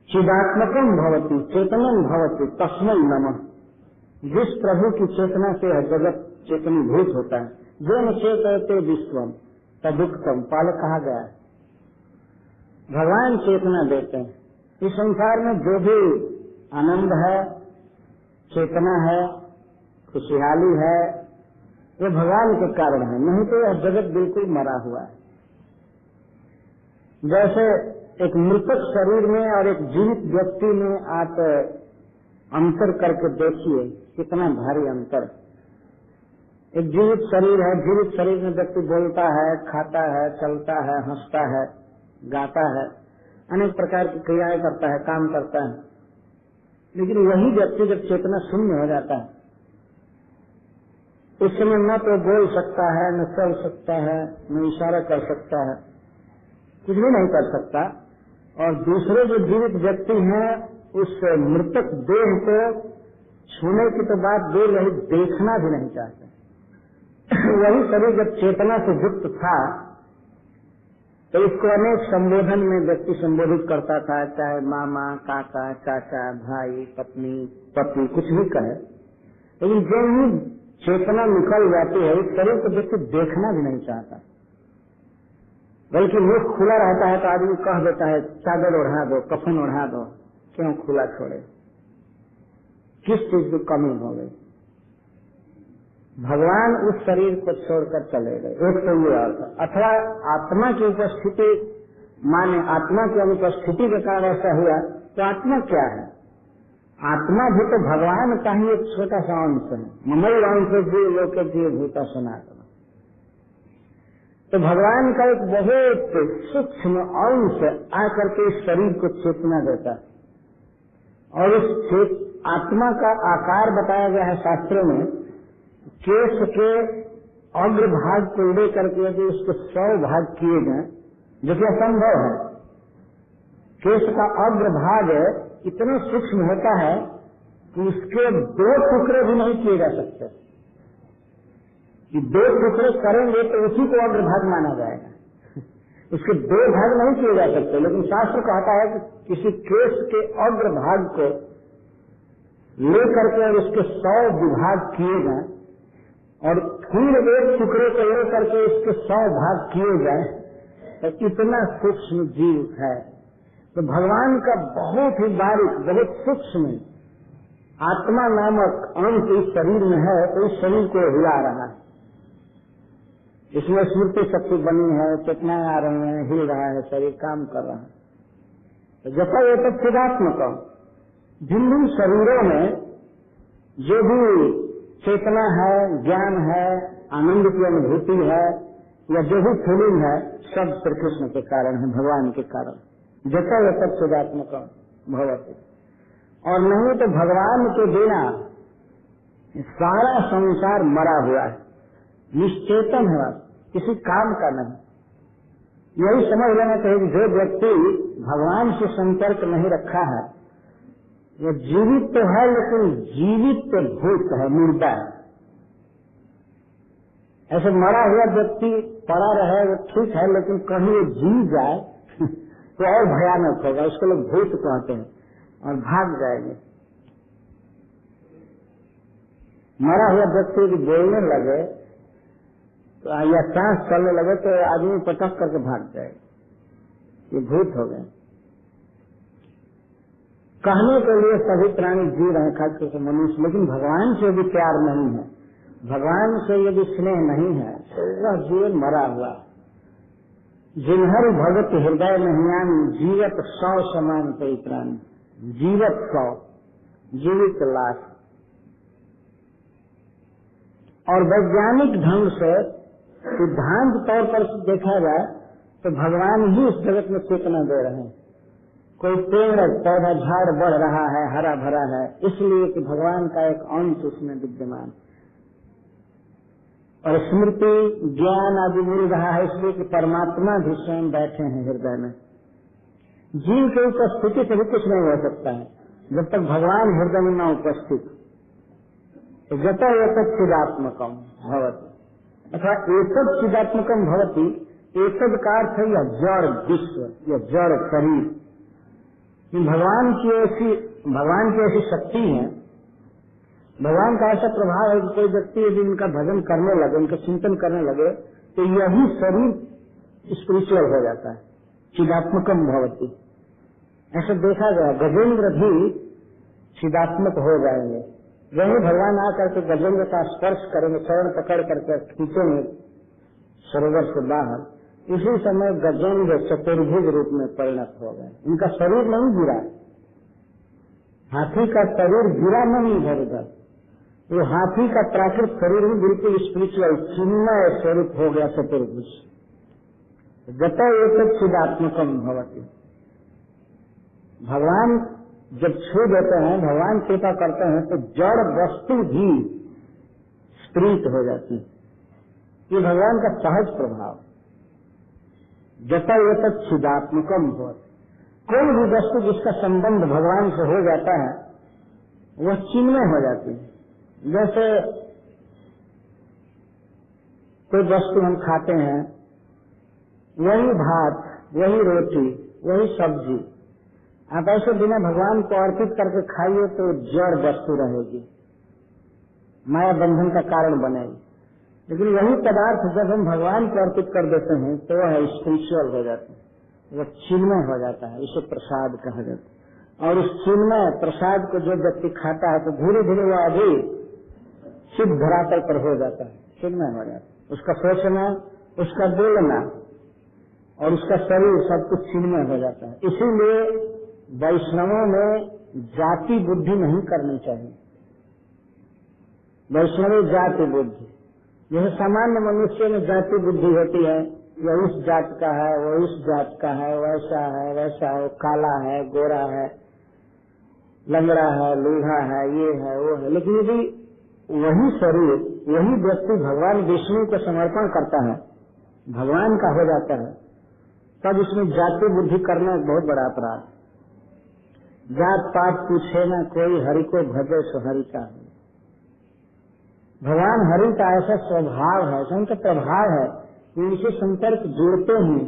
चिदात्मकम भवति चेतनम भवति तस्मै नमः। जिस प्रभु की चेतना से जगत चेतनीभूत होता है, जो न चेतते विश्वम तदुक्तम, पहले कहा गया है। भगवान चेतना देते हैं। इस संसार में जो भी आनंद है, चेतना है, खुशहाली है, ये भगवान के कारण है, नहीं तो यह जगत बिल्कुल मरा हुआ है। जैसे एक मृतक शरीर में और एक जीवित व्यक्ति में आप अंतर करके देखिए, कितना भारी अंतर। एक जीवित शरीर है, जीवित शरीर में व्यक्ति बोलता है, खाता है, चलता है, हंसता है, गाता है, अनेक प्रकार की क्रियाएं करता है, काम करता है। लेकिन वही व्यक्ति जब चेतना शून्य हो जाता है, उस समय न तो बोल सकता है, न चल सकता है, न इशारा कर सकता है, कुछ भी नहीं कर सकता। और दूसरे जो जीवित व्यक्ति हैं उस मृतक देह को छूने की तो बात दूर रही, देखना भी नहीं चाहते। वही शरीर जब चेतना से युक्त था तो इसको अनेक संबोधन में व्यक्ति संबोधित करता था, चाहे मामा, काका, चाचा, भाई, पत्नी, पति, कुछ भी कहे। लेकिन जो ही चेतना निकल जाती है, इस शरीर को व्यक्ति देखना भी नहीं चाहता, बल्कि मुख खुला रहता है तो आदमी कह देता है चादर ओढ़ा दो, कफन ओढ़ा दो, क्यों खुला छोड़े, किस चीज की कमी हो गई। भगवान उस शरीर को छोड़कर चले गए, एक तो ये अर्थ। अथवा आत्मा की उपस्थिति, माने आत्मा की अनुपस्थिति के कारण ऐसा हुआ, तो आत्मा क्या है? आत्मा भी तो भगवान का ही एक छोटा सा अंश है। ममई अंश जीव लोके जीव भूता सनातन। तो भगवान का एक बहुत सूक्ष्म अंश आकर के इस शरीर को चेतना देता है। और इस आत्मा का आकार बताया गया है शास्त्रों में, केश के अग्रभाग को लेकर के यदि उसके 100 भाग किए जाए, जो कि असंभव है। केश का अग्रभाग इतना सूक्ष्म होता है कि उसके 2 टुकड़े भी नहीं किए जा सकते। कि 2 टुकड़े करेंगे तो उसी को अग्रभाग माना जाएगा, उसके 2 भाग नहीं किए जा सकते। लेकिन शास्त्र कहता है कि किसी केश के अग्रभाग को लेकर के और उसके 100 विभाग किए जाए और फिर एक टुकड़े को लेकर के इसके 100 भाग किए जाए, तो इतना सूक्ष्म जीव है। तो भगवान का बहुत ही बारीक, बहुत सूक्ष्म आत्मा नामक अंश इस शरीर में है, तो इस शरीर को हिला रहा है। इसमें स्मृति शक्ति बनी है, चेतनाएं आ रही है, हिल रहा है, शरीर काम कर रहा है। तो जैसा ये तो चिदात्मक भिन्न भिन्न शरीरों में जो भी चेतना है, ज्ञान है, आनंद की अनुभूति है या जो भी फीलिंग है, सब श्री कृष्ण के कारण है, भगवान के कारण। जैसा ये सब चिदात्मक भगवती। और नहीं तो भगवान के बिना सारा संसार मरा हुआ है, निश्चेतन है, किसी काम का नहीं। यही समझ लेना चाहिए कि जो व्यक्ति भगवान से संपर्क नहीं रखा है वो जीवित तो है, लेकिन जीवित तो भूत है, मुर्दा है। ऐसे मरा हुआ व्यक्ति पड़ा रहे वो ठीक है, लेकिन कहीं वो जी जाए तो और भयानक होगा। उसको लोग भूत कहते हैं और भाग जाएंगे। मरा हुआ व्यक्ति यदि बोलने लगे तो या सांस चलने लगे तो आदमी पटक करके भाग जाएगा, ये भूत हो गए। कहने के लिए सभी प्राणी जी रहे हैं, खास करके मनुष्य, लेकिन भगवान से यदि प्यार नहीं है, भगवान से यदि स्नेह नहीं है तो वह जीवन मरा हुआ। जिन्हर भगत हृदय महियान जीवत 100 समान कई प्राणी, जीवत 100, जीवित लाख। और वैज्ञानिक ढंग से सिद्धांत तौर पर देखा जाए तो भगवान ही इस जगत में चेतना दे रहे हैं। कोई पेड़ पौधा झाड़ बढ़ रहा है, हरा भरा है, इसलिए कि भगवान का एक अंश उसमें विद्यमान। और स्मृति ज्ञान आदि मिल रहा है इसलिए कि परमात्मा भी स्वयं बैठे हैं हृदय में। जीव की उपस्थिति से भी कुछ नहीं हो सकता है जब तक भगवान हृदय में न उपस्थित। तो जत एक चिदात्मकम भवति अथवा एक चिदात्मकम भवति, एक का अर्थ है यह जड़ विश्व, यह जड़ शरीर। भगवान की ऐसी शक्ति है, भगवान का ऐसा प्रभाव है कि कोई व्यक्ति यदि इनका भजन करने लगे, इनका चिंतन करने लगे तो यही शरीर स्पिरिचुअल हो जाता है, चिदात्मकम भवति। ऐसा देखा गया, गजेंद्र भी चिदात्मक हो जाएंगे। वही भगवान आकर के गजेंद्र का स्पर्श करेंगे, चरण पकड़ करके खींचेंगे सरोवर से बाहर, इसी समय गजेंद्र चतुर्भुज रूप में परिणत हो गए। उनका शरीर नहीं गिरा, हाथी का शरीर गिरा नहीं इधर उधर, वो हाथी का प्राकृतिक शरीर ही बिल्कुल स्पिरिचुअल चिन्मय स्वरूप हो गया चतुर्भुज। जत एक चिदात्मकम भवति। भगवान जब छू देते हैं, भगवान कृपा करते हैं तो जड़ वस्तु भी स्पिरिट हो जाती है। ये भगवान का सहज प्रभाव। जता एक चिदात्मकम भवति। कोई भी वस्तु जिसका संबंध भगवान से हो जाता है वह चिन्मय हो जाती है। जैसे कोई वस्तु हम खाते हैं, वही भात, वही रोटी, वही सब्जी, आप ऐसे बिना भगवान को अर्पित करके खाइए तो जड़ वस्तु रहेगी, माया बंधन का कारण बनेगी। लेकिन वही पदार्थ जब हम भगवान को अर्पित कर देते हैं तो वह स्पिरिचुअल हो जाता है, वह चिन्मय हो जाता है, इसे प्रसाद कहा जाता है। और उस चिन्मय प्रसाद को जो व्यक्ति खाता है तो धीरे धीरे वह अभी सिद्ध धरातल पर हो जाता है, चिन्मय हो जाता है। उसका सोचना, उसका बोलना और उसका शरीर सब कुछ चिन्मय हो जाता है। इसीलिए वैष्णवों में जाति बुद्धि नहीं करनी चाहिए। वैष्णवी जाति बुद्धि, जैसे सामान्य मनुष्य में जाति बुद्धि होती है, वह इस जात का है, वो इस जात का है, वैसा है वैसा है, काला है, गोरा है, लंगड़ा है, लूढ़ा है, ये है वो है। लेकिन यदि वही शरीर, वही व्यक्ति भगवान विष्णु को समर्पण करता है, भगवान का हो जाता है, तब इसमें जाति बुद्धि करना एक बहुत बड़ा अपराध। जात पात पूछे न कोई, हरि को भजे सो हरि का। भगवान हरि का ऐसा स्वभाव है, ऐसा उनका प्रभाव है कि उनसे संपर्क जोड़ते ही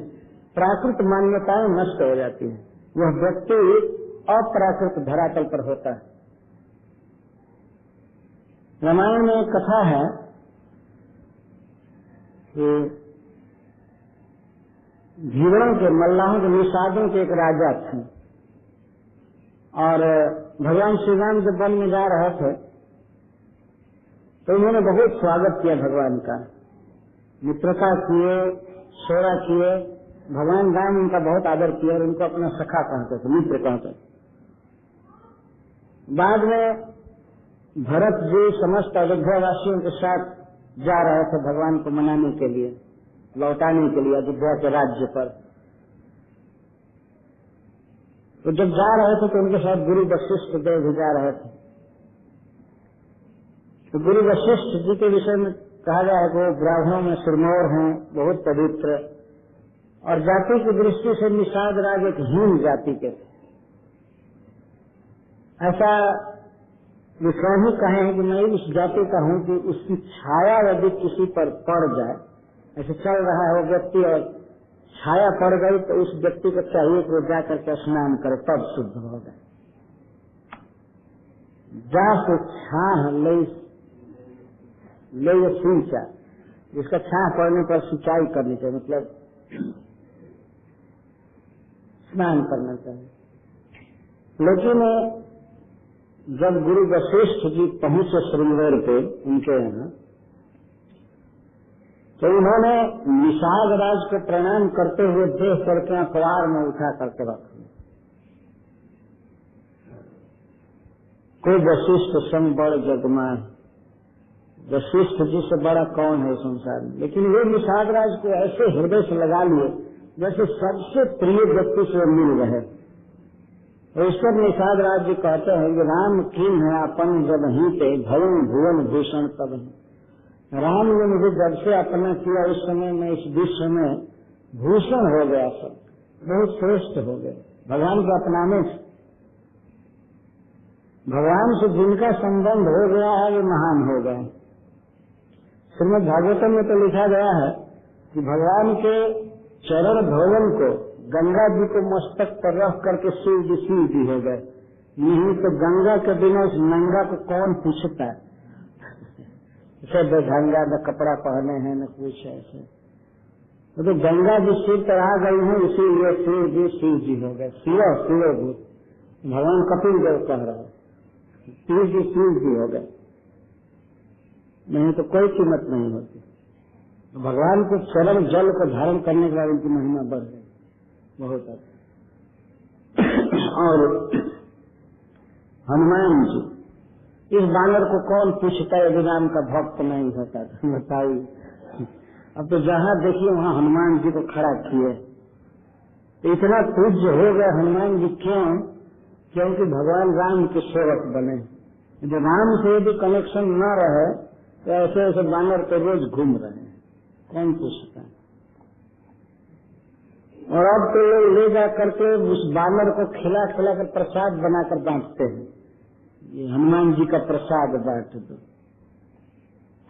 प्राकृत मान्यताएं नष्ट हो जाती है। वह व्यक्ति अप्राकृत धरातल पर होता है। रामायण में एक कथा है कि भीड़ों के, मल्लाहों के, निषादों के एक राजा थे और भगवान श्री राम जब वन में जा रहे थे तो उन्होंने बहुत स्वागत किया भगवान का। मित्रता किए, सेवा किए। भगवान राम उनका बहुत आदर किया और उनको अपना सखा कहते थे, मित्र कहते थे। बाद में भरत जी समस्त अयोध्या वासियों के साथ जा रहे थे भगवान को मनाने के लिए, लौटाने के लिए अयोध्या के राज्य पर। तो जब जा रहे थे तो उनके साथ गुरु वशिष्ठ देव भी जा रहे थे। तो गुरु वशिष्ठ जी के विषय में कहा गया है कि वो ब्राह्मणों में सिरमौर हैं, बहुत पवित्र, और जाति की दृष्टि से निषाद राज एक हीन जाति के थे। ऐसा विश्वामी कहे हैं कि मैं इस जाति का हूं कि उसकी छाया यदि किसी पर पड़ जाए, ऐसे चल रहा है वो व्यक्ति और छाया पड़ गई तो उस व्यक्ति को चाहिए कि वो जाकर के स्नान करे तब शुद्ध होगा। जा से छाह ले सिंचा, जिसका छाह पड़ने पर सिंचाई करनी चाहिए, मतलब स्नान करना चाहिए। लेकिन जब गुरु वशिष्ठ जी पहुंचे श्रृंगेर पे उनके यहाँ, तो उन्होंने निषाद राज को प्रणाम करते हुए देह करके अखबार में उठा करके रख दिया। कोई वशिष्ठ संग बड़ जगमान, वशिष्ठ जी से बड़ा कौन है संसार में। लेकिन वे निषाद राज को ऐसे हृदय से लगा लिए जैसे सबसे प्रिय व्यक्ति से मिल रहे। ईश्वर निषाद राज जी कहते हैं कि राम कीन है अपन जब ही पे भवन भुवन भूषण तब है। राम ने मुझे जब से अपना किया उस समय में इस विश्व में भूषण हो गया, सब बहुत श्रेष्ठ हो गए भगवान को अपनाने से। भगवान से जिनका संबंध हो गया है वे महान हो गए। श्रीमद् भागवतम में तो लिखा गया है कि भगवान के चरण धोवन को गंगा जी को मस्तक पर रख करके शिव जी हो गए। नहीं तो गंगा के बिना उस नंगा को कौन पूछता है। सब गंगा न कपड़ा पहने हैं न कुछ ऐसे, तो गंगा जी शिव पर आ गई है, इसीलिए शिव जी हो गए। शिव भूत भगवान कपिल देव कह रहे हैं, शिव जी हो गए, नहीं तो कोई कीमत नहीं होती। तो भगवान के चरण जल को धारण करने के बाद उनकी महिमा बढ़ गई बहुत अच्छा। और हनुमान जी, इस बानर को कौन पूछता है यदि राम का भक्त नहीं होता, बताइए। अब तो जहाँ देखिए वहाँ हनुमान जी को खड़ा किए। इतना पूज्य हो गए हनुमान जी, क्यों? क्योंकि भगवान राम के सेवक बने। जो राम से यदि कनेक्शन न रहे तो ऐसे ऐसे बानर तो रोज घूम रहे हैं, कौन पूछता है। और अब तो लोग ले जा करके उस बानर को खिला कर प्रसाद बनाकर बांटते हैं। ये हनुमान जी का प्रसाद बांट दो।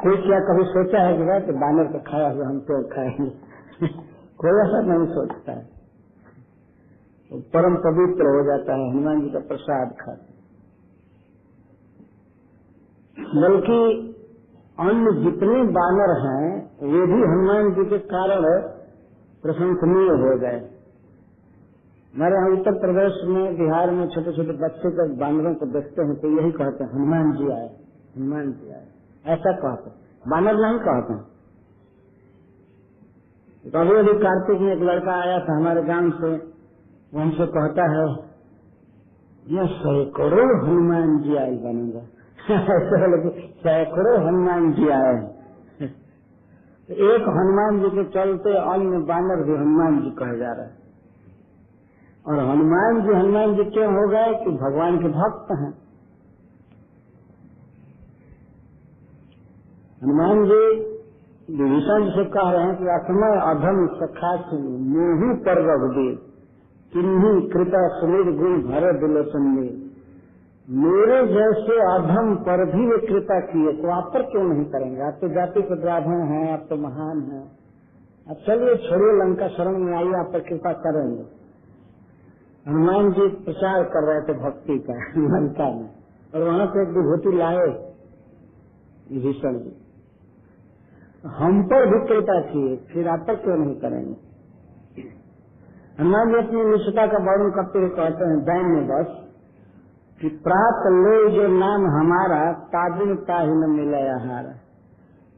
कोई क्या कभी सोचा है कि भाई बानर को खाया हुआ हम तो खाएंगे? कोई ऐसा नहीं सोचता है। तो परम पवित्र हो जाता है हनुमान जी का प्रसाद खाते। बल्कि अन्य जितने बानर हैं वे भी हनुमान जी के कारण प्रशंसनीय हो गए। हमारे यहाँ उत्तर प्रदेश में, बिहार में छोटे छोटे बच्चे जब बानरों को देखते हैं तो यही कहते हैं हनुमान जी आए, हनुमान जी आए, ऐसा कहते हैं, बानर नहीं कहते। तो अभी कार्तिक में एक लड़का आया था हमारे गांव से, वो हमसे कहता है ये सैकड़ों हनुमान जी आए बनेगा। सैकड़ों हनुमान जी आए। एक हनुमान जी के चलते अन्य बानर भी हनुमान जी कहे जा रहे हैं। और हनुमान जी क्यों हो गए? कि भगवान के भक्त हैं। हनुमान जी विभीषण से कह रहे हैं कि असमय अधम सखा मोही पर रघुदेव किन्हीं कृपा सुनीर गुण भरे बिलोचन में। मेरे जैसे अधम पर भी वे कृपा किए तो आप पर क्यों नहीं करेंगे? आप तो जाति के ब्राह्मण हैं, आप तो महान हैं। अब चलिए छोड़िए, लंका शरण में आइए, आप पर कृपा करेंगे। हनुमान जी प्रचार कर रहे थे भक्ति का लंका में, और वहां से एक विभूति लाए विभीषण जी, हम पर भी कृपा किए, फिर आप पर क्यों नहीं करेंगे? हनुमान जी अपनी निष्ठा का वर्णन करते हुए कहते हैं दैन्य बस कि प्राप्त ले जो नाम हमारा ताजिन ताहि न मिले आहारा।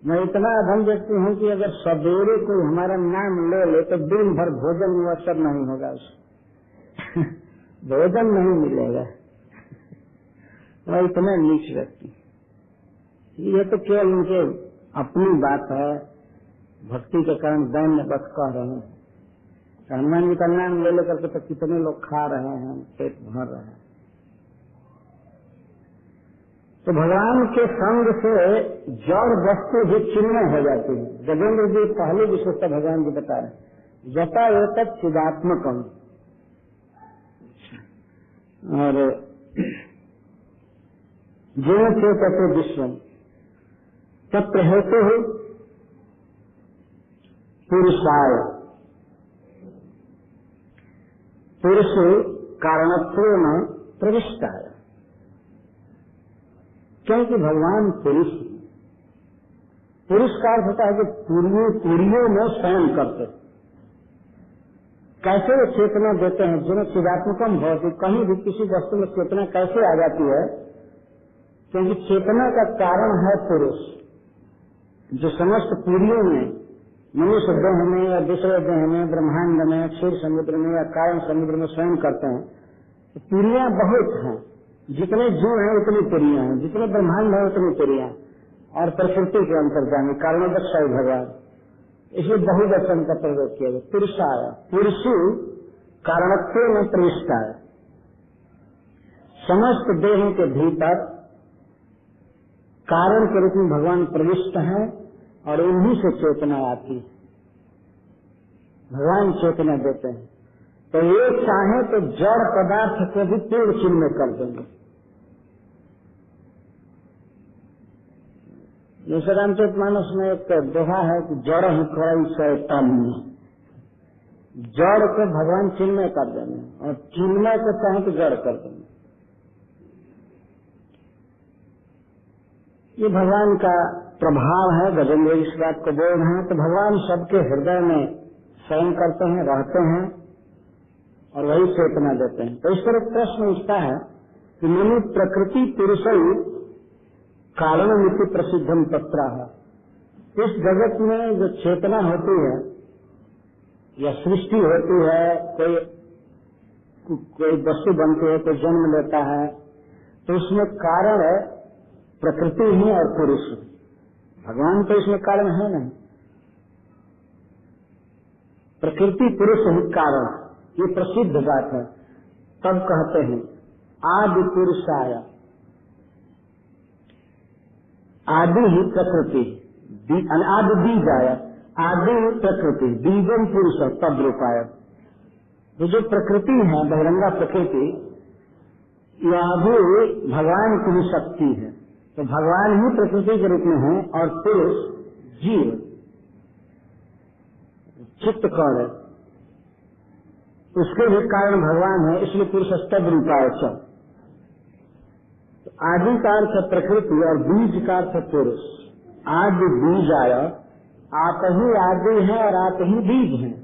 मैं इतना अधम व्यक्ति हूँ कि अगर सवेरे कोई हमारा नाम ले ले तो दिन भर भोजन में असर नहीं होगा उसे भोजन नहीं मिलेगा। मैं इतना नीच व्यक्ति। ये तो केवल उनके अपनी बात है, भक्ति के कारण दैन्य बस कह रहे हैं। हनुमान जी का नाम ले लेकर के तो कितने लोग खा रहे हैं, पेट भर रहे हैं। तो भगवान के संग से जड़ वस्तु भी चिन्मय हो जाती है। गजेंद्र जी पहली विशेषता भगवान जी बता रहे, यथा एतत् चिदात्मकम्, और जेन चेतते विश्वम् तत्र हेतु पुरुषाय, पुरुष कारणत्वेन प्रविष्टाय, क्योंकि भगवान पुरुष, पुरुष का अर्थ होता है कि पुरियों में शयन करते। कैसे वो चेतना देते हैं, जिन्हें चिदात्मकम भवति, कहीं भी किसी वस्तु में चेतना कैसे आ जाती है, क्योंकि चेतना का कारण है पुरुष, जो समस्त पुरियों में, मनुष्य देह में या दूसरे देह में, ब्रह्मांड में, क्षीर समुद्र में या कारण समुद्र में शयन करते हैं। तो पुरियां बहुत हैं, जितने जीव हैं उतनी पुरियां हैं, जितने ब्रह्मांड है उतनी पुरियां, और प्रकृति के अंतर्जामी कारणोदक्षाई भगवान, इसलिए बहुवचन का प्रयोग किया गया। पुरुषाय, पुरुषु कारणत्व में प्रविष्टाय, समस्त देहों के भीतर कारण के रूप में भगवान प्रविष्ट हैं और उन्हीं से चेतना आती है। भगवान चेतना देते हैं। तो ये चाहे तो जड़ पदार्थ को भी पूर्ण चिन्मय कर देंगे। जैसे रामचरितमानस में एक दोहा है कि जड़ ही थोड़ा शैतान में, जड़ को भगवान चिन्मय कर देंगे और चिन्मय को चाहे तो जड़ कर देंगे। ये भगवान का प्रभाव है। गजेंद्र इस बात को बोल रहे हैं। तो भगवान सबके हृदय में शयन करते हैं, रहते हैं और वही चेतना देते हैं। तो इस पर एक प्रश्न उठता है कि मनु प्रकृति पुरुषै कारण नीति प्रसिद्धम तत्र है। इस जगत में जो चेतना होती है या सृष्टि होती है, कोई वस्तु बनती है, कोई जन्म लेता है, तो उसमें कारण है प्रकृति ही और पुरुष। भगवान तो इसमें कारण है नहीं, प्रकृति पुरुष ही कारण, ये प्रसिद्ध बात है। तब कहते हैं आदि पुरुषाय, आदि ही प्रकृति, आदि बीजाय, आदि प्रकृति, बीजम पुरुष तद रूपाय। तो जो प्रकृति है, बहिरंगा प्रकृति, यह भी भगवान की ही शक्ति है। तो भगवान ही प्रकृति के रूप में है और पुरुष जीव चित्त कौन है, उसके भी कारण भगवान है, इसलिए पुरुष तद रूपाय। तो आदि का अर्थ है प्रकृति और बीज का अर्थ है पुरुष। आदि बीज आया, आप ही आदि है और आप ही बीज हैं,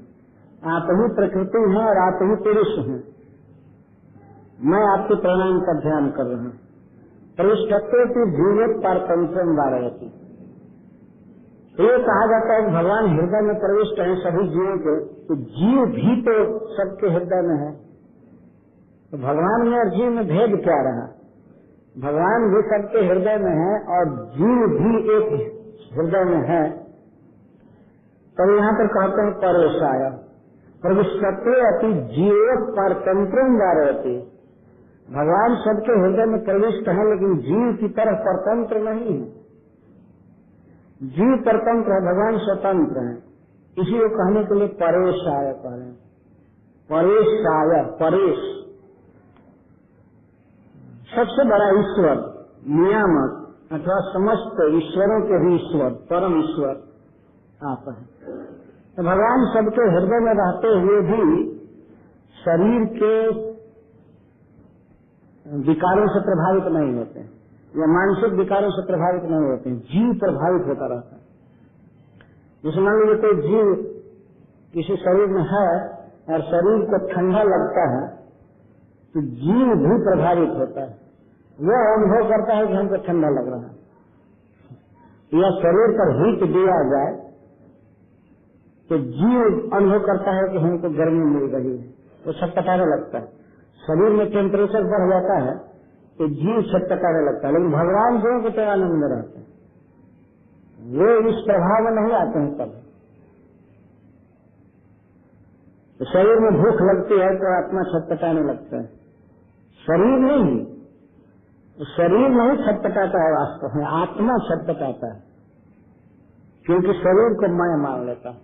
आप ही प्रकृति है और आप ही पुरुष हैं। मैं आपके प्रणाम का ध्यान कर रहा हूँ। प्रविष्टत्व की जीवित पारतंत्र वारयति, ये कहा जाता है कि भगवान हृदय में प्रविष्ट है सभी जीवों के, तो जीव भी तो सबके हृदय में है। तो भगवान में और जीव में भेद क्या रहा? भगवान भी सबके हृदय में है और जीव भी एक हृदय में है। तो यहाँ पर कहते हैं परेशाय प्रविष्टत्व अति जीव परतंत्र वारयति। भगवान सबके हृदय में प्रविष्ट है, लेकिन जीव की तरह परतंत्र नहीं है। जीव परतंत्र है, भगवान स्वतंत्र है। इसी को कहने के लिए परेशाय कह रहे हैं। परेशाय, परेश सबसे बड़ा ईश्वर, नियामक अथवा समस्त ईश्वरों के भी ईश्वर, परम ईश्वर आप हैं। तो भगवान सबके हृदय में रहते हुए भी शरीर के विकारों से प्रभावित नहीं होते हैं या मानसिक विकारों से प्रभावित नहीं होते हैं। जीव प्रभावित होता रहता है। जैसे मान लीजिए कोई जीव किसी शरीर में है और शरीर को ठंडा लगता है, तो जीव भी प्रभावित होता है। वह अनुभव करता है कि हमको ठंडा लग रहा है, या शरीर पर हीट दिया जाए तो जीव अनुभव करता है कि हमको गर्मी मिल रही है, वो छटपटाने लगता है। शरीर में टेम्परेचर बढ़ जाता है तो जीव छटपटाने लगता है, लेकिन भगवान जो के तो आनंद में रहते हैं, वो इस प्रभाव में नहीं आते हैं। तब तो शरीर में भूख लगती है तो आत्मा छटपटाने लगता है, शरीर नहीं छटपटाता है, वास्तव में आत्मा छटपटाता है, क्योंकि शरीर को मैं मान लेता है।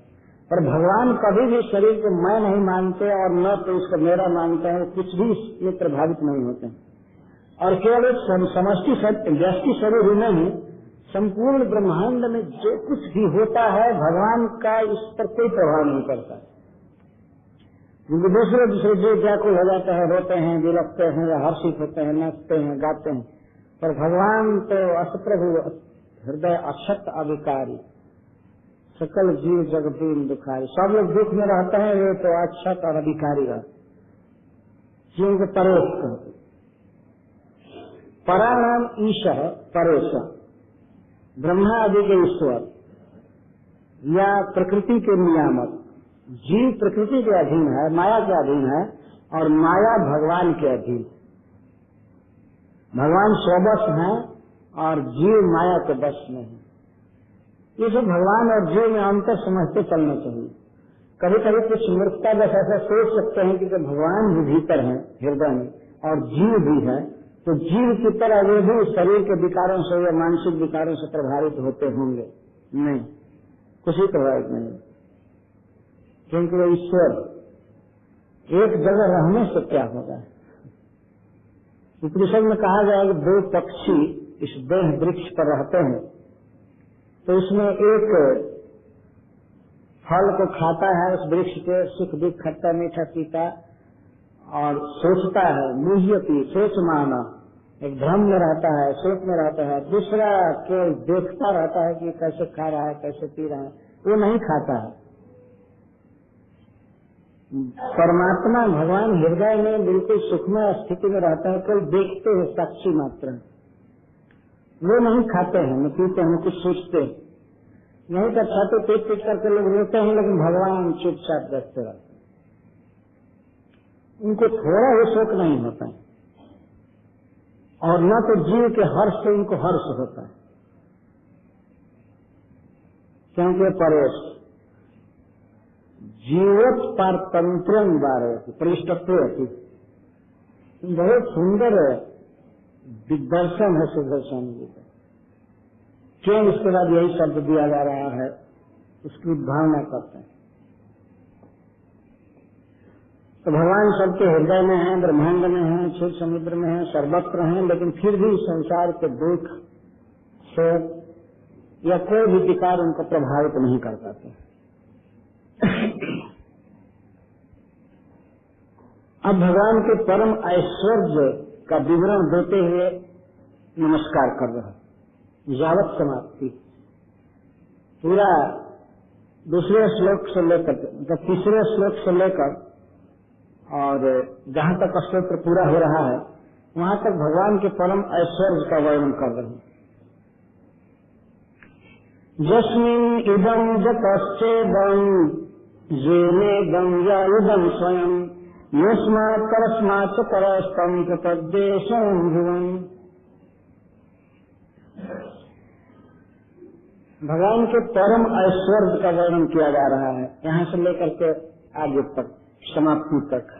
पर भगवान कभी भी शरीर को मैं नहीं मानते और न तो उसको मेरा मानते हैं, कुछ भी इसमें प्रभावित नहीं होते हैं। और केवल एक समष्टि व्यष्टि शरीर ही नहीं, संपूर्ण ब्रह्मांड में जो कुछ भी होता है भगवान का इस पर कोई प्रभाव नहीं पड़ता, क्योंकि दूसरे जो व्याकुल हो जाते हैं, रोते हैं, विलपते हैं, हर्षित होते हैं, नाचते हैं, गाते हैं। पर भगवान तो असप्रभु हृदय अक्षत अविकारी, सकल जीव जगदीन दुखारी। सब लोग दुख में रहते हैं, वे तो अक्षत और अधिकारी रहते, जीव को परेश कहते। पराणाम ईशः परेश, ब्रह्मा आदि के ईश्वर या प्रकृति के नियामक। जीव प्रकृति के अधीन है, माया के अधीन है, और माया भगवान के अधीन। भगवान स्वबश हैं और जीव माया के बश में है। ये सब भगवान और जीव में अंतर समझते चलना चाहिए। कभी कभी कुछ मूर्खता बस ऐसा सोच सकते हैं कि जब भगवान भी भीतर है हृदय में और जीव भी है, तो जीव की तरह वे भी शरीर के विकारों से या मानसिक विकारों से प्रभावित होते होंगे। नहीं, कुछ ही प्रभावित नहीं, क्योंकि वो ईश्वर एक जगह रहने से क्या होगा। उपनिषद में कहा गया कि दो पक्षी इस देह वृक्ष पर रहते हैं, तो उसमें एक फल को खाता है, उस वृक्ष के सुख दुख खट्टा मीठा पीता और सोचता है, मुह्यति सोच माना, एक भ्रम में रहता है, सोच में रहता है। दूसरा केवल देखता रहता है कि कैसे खा रहा है, कैसे पी रहा है, वो नहीं खाता है। परमात्मा भगवान हृदय में बिल्कुल सुखमय स्थिति में रहता है, केवल देखते हैं, साक्षी मात्र। वो नहीं खाते हैं, न पीते हैं, न कुछ सोचते हैं। नहीं तो खाते पेट पेट करके लोग रोते हैं, लेकिन भगवान चुपचाप बैठते रहते हैं, उनको थोड़ा भी शोक नहीं होता है। और न तो जीव के हर्ष से उनको हर्ष होता है, क्योंकि परेश जीवोत पर तंत्र परिष्टत्व होती। बहुत सुंदर दिग्दर्शन है सुदर्शन जी का। क्यों इसके बाद यही शब्द दिया जा रहा है, उसकी भावना करते हैं। तो भगवान सबके हृदय में है, ब्रह्मांड में है, क्षीर समुद्र में है, सर्वत्र हैं, लेकिन फिर भी संसार के दुख शोक या कोई भी विकार उनको प्रभावित नहीं कर पाते। अब भगवान के परम ऐश्वर्य का विवरण देते हुए नमस्कार कर रहे हैं। यावत समाप्ति पूरा दूसरे श्लोक से लेकर तीसरे श्लोक से लेकर और जहाँ तक स्तोत्र पूरा हो रहा है वहाँ तक भगवान के परम ऐश्वर्य का वर्णन कर रहे हैं। यस्मिन् इदं जतश्चेदं येनेदं या इदं स्वयं यस्मात् परस्मात् च परस्तं प्रपद्येषं ध्रुवम्। भगवान के परम ऐश्वर्य का वर्णन किया जा रहा है, यहाँ से लेकर के आगे तक समाप्ति तक।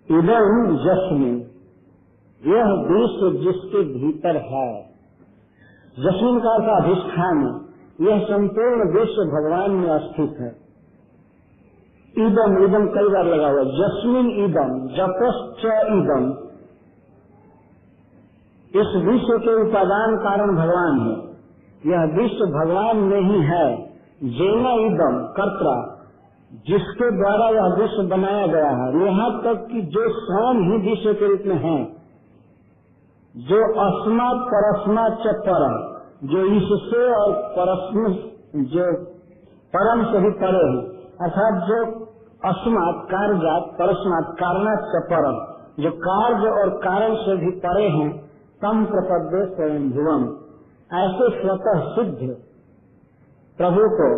इदं यस्मिन्, यह विश्व जिसके भीतर है, यस्मिन् का अर्थ अधिष्ठान, यह संपूर्ण विश्व भगवान में स्थित है। इदम, इदम कई बार लगा हुआ, यस्मिन् इदम जपश्च इदम, इस विश्व के उपादान कारण भगवान है, यह विश्व भगवान में ही है। जेना इदम कर्ता, जिसके द्वारा यह विश्व बनाया गया है, यहाँ तक कि जो स्वयं ही विश्व के रूप में है, जो अस्मात् परस्मात् च परम, जो इससे और परस्म जो परम से भी परे है, अर्थात जो अस्मात् कारजात परस्मात् कारणात् च परम, जो कार्य और कारण से भी परे हैं, तम प्रपद्य स्वयं भुवम, ऐसे स्वतः सिद्ध प्रभु को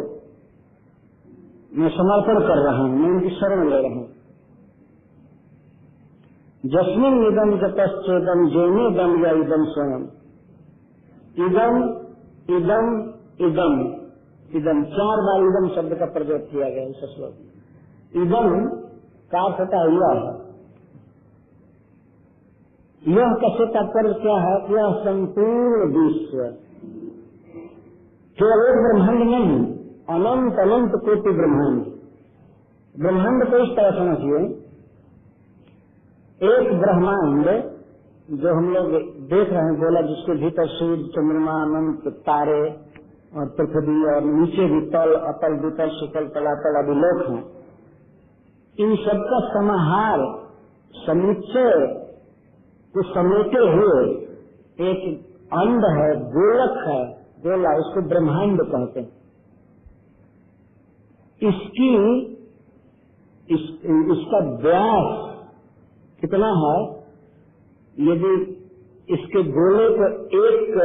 मैं समर्पण कर रहा हूँ, मैं उनकी शरण ले रहा हूँ। जस्मिन इदम जतश्चेदम जैने दम या इदम स्वयं, इदम इदम इदम इदम, 4 बार इदम शब्द का प्रयोग किया गया इस श्लोक में। इदम का अर्थ होता है यह कैसे तात्पर्य क्या है? यह संपूर्ण विश्व, केवल एक ब्रह्मांड नहीं, अनंत अनंत कोटि ब्रह्मांड। ब्रह्मांड को इस तरह समझिए, एक ब्रह्मांड जो हम लोग देख रहे हैं गोला, जिसके भीतर सूर्य, चंद्रमा, अनंत तारे और पृथ्वी और नीचे भी तल, अतल, वितल, सुतल, तलातल आदि लोक हैं, इन सबका समाहार, समुच्चय को समेटे हुए एक अंड है, गोलक है, गोला, इसको ब्रह्मांड कहते हैं। इसका व्यास कितना है? यदि इसके गोले को एक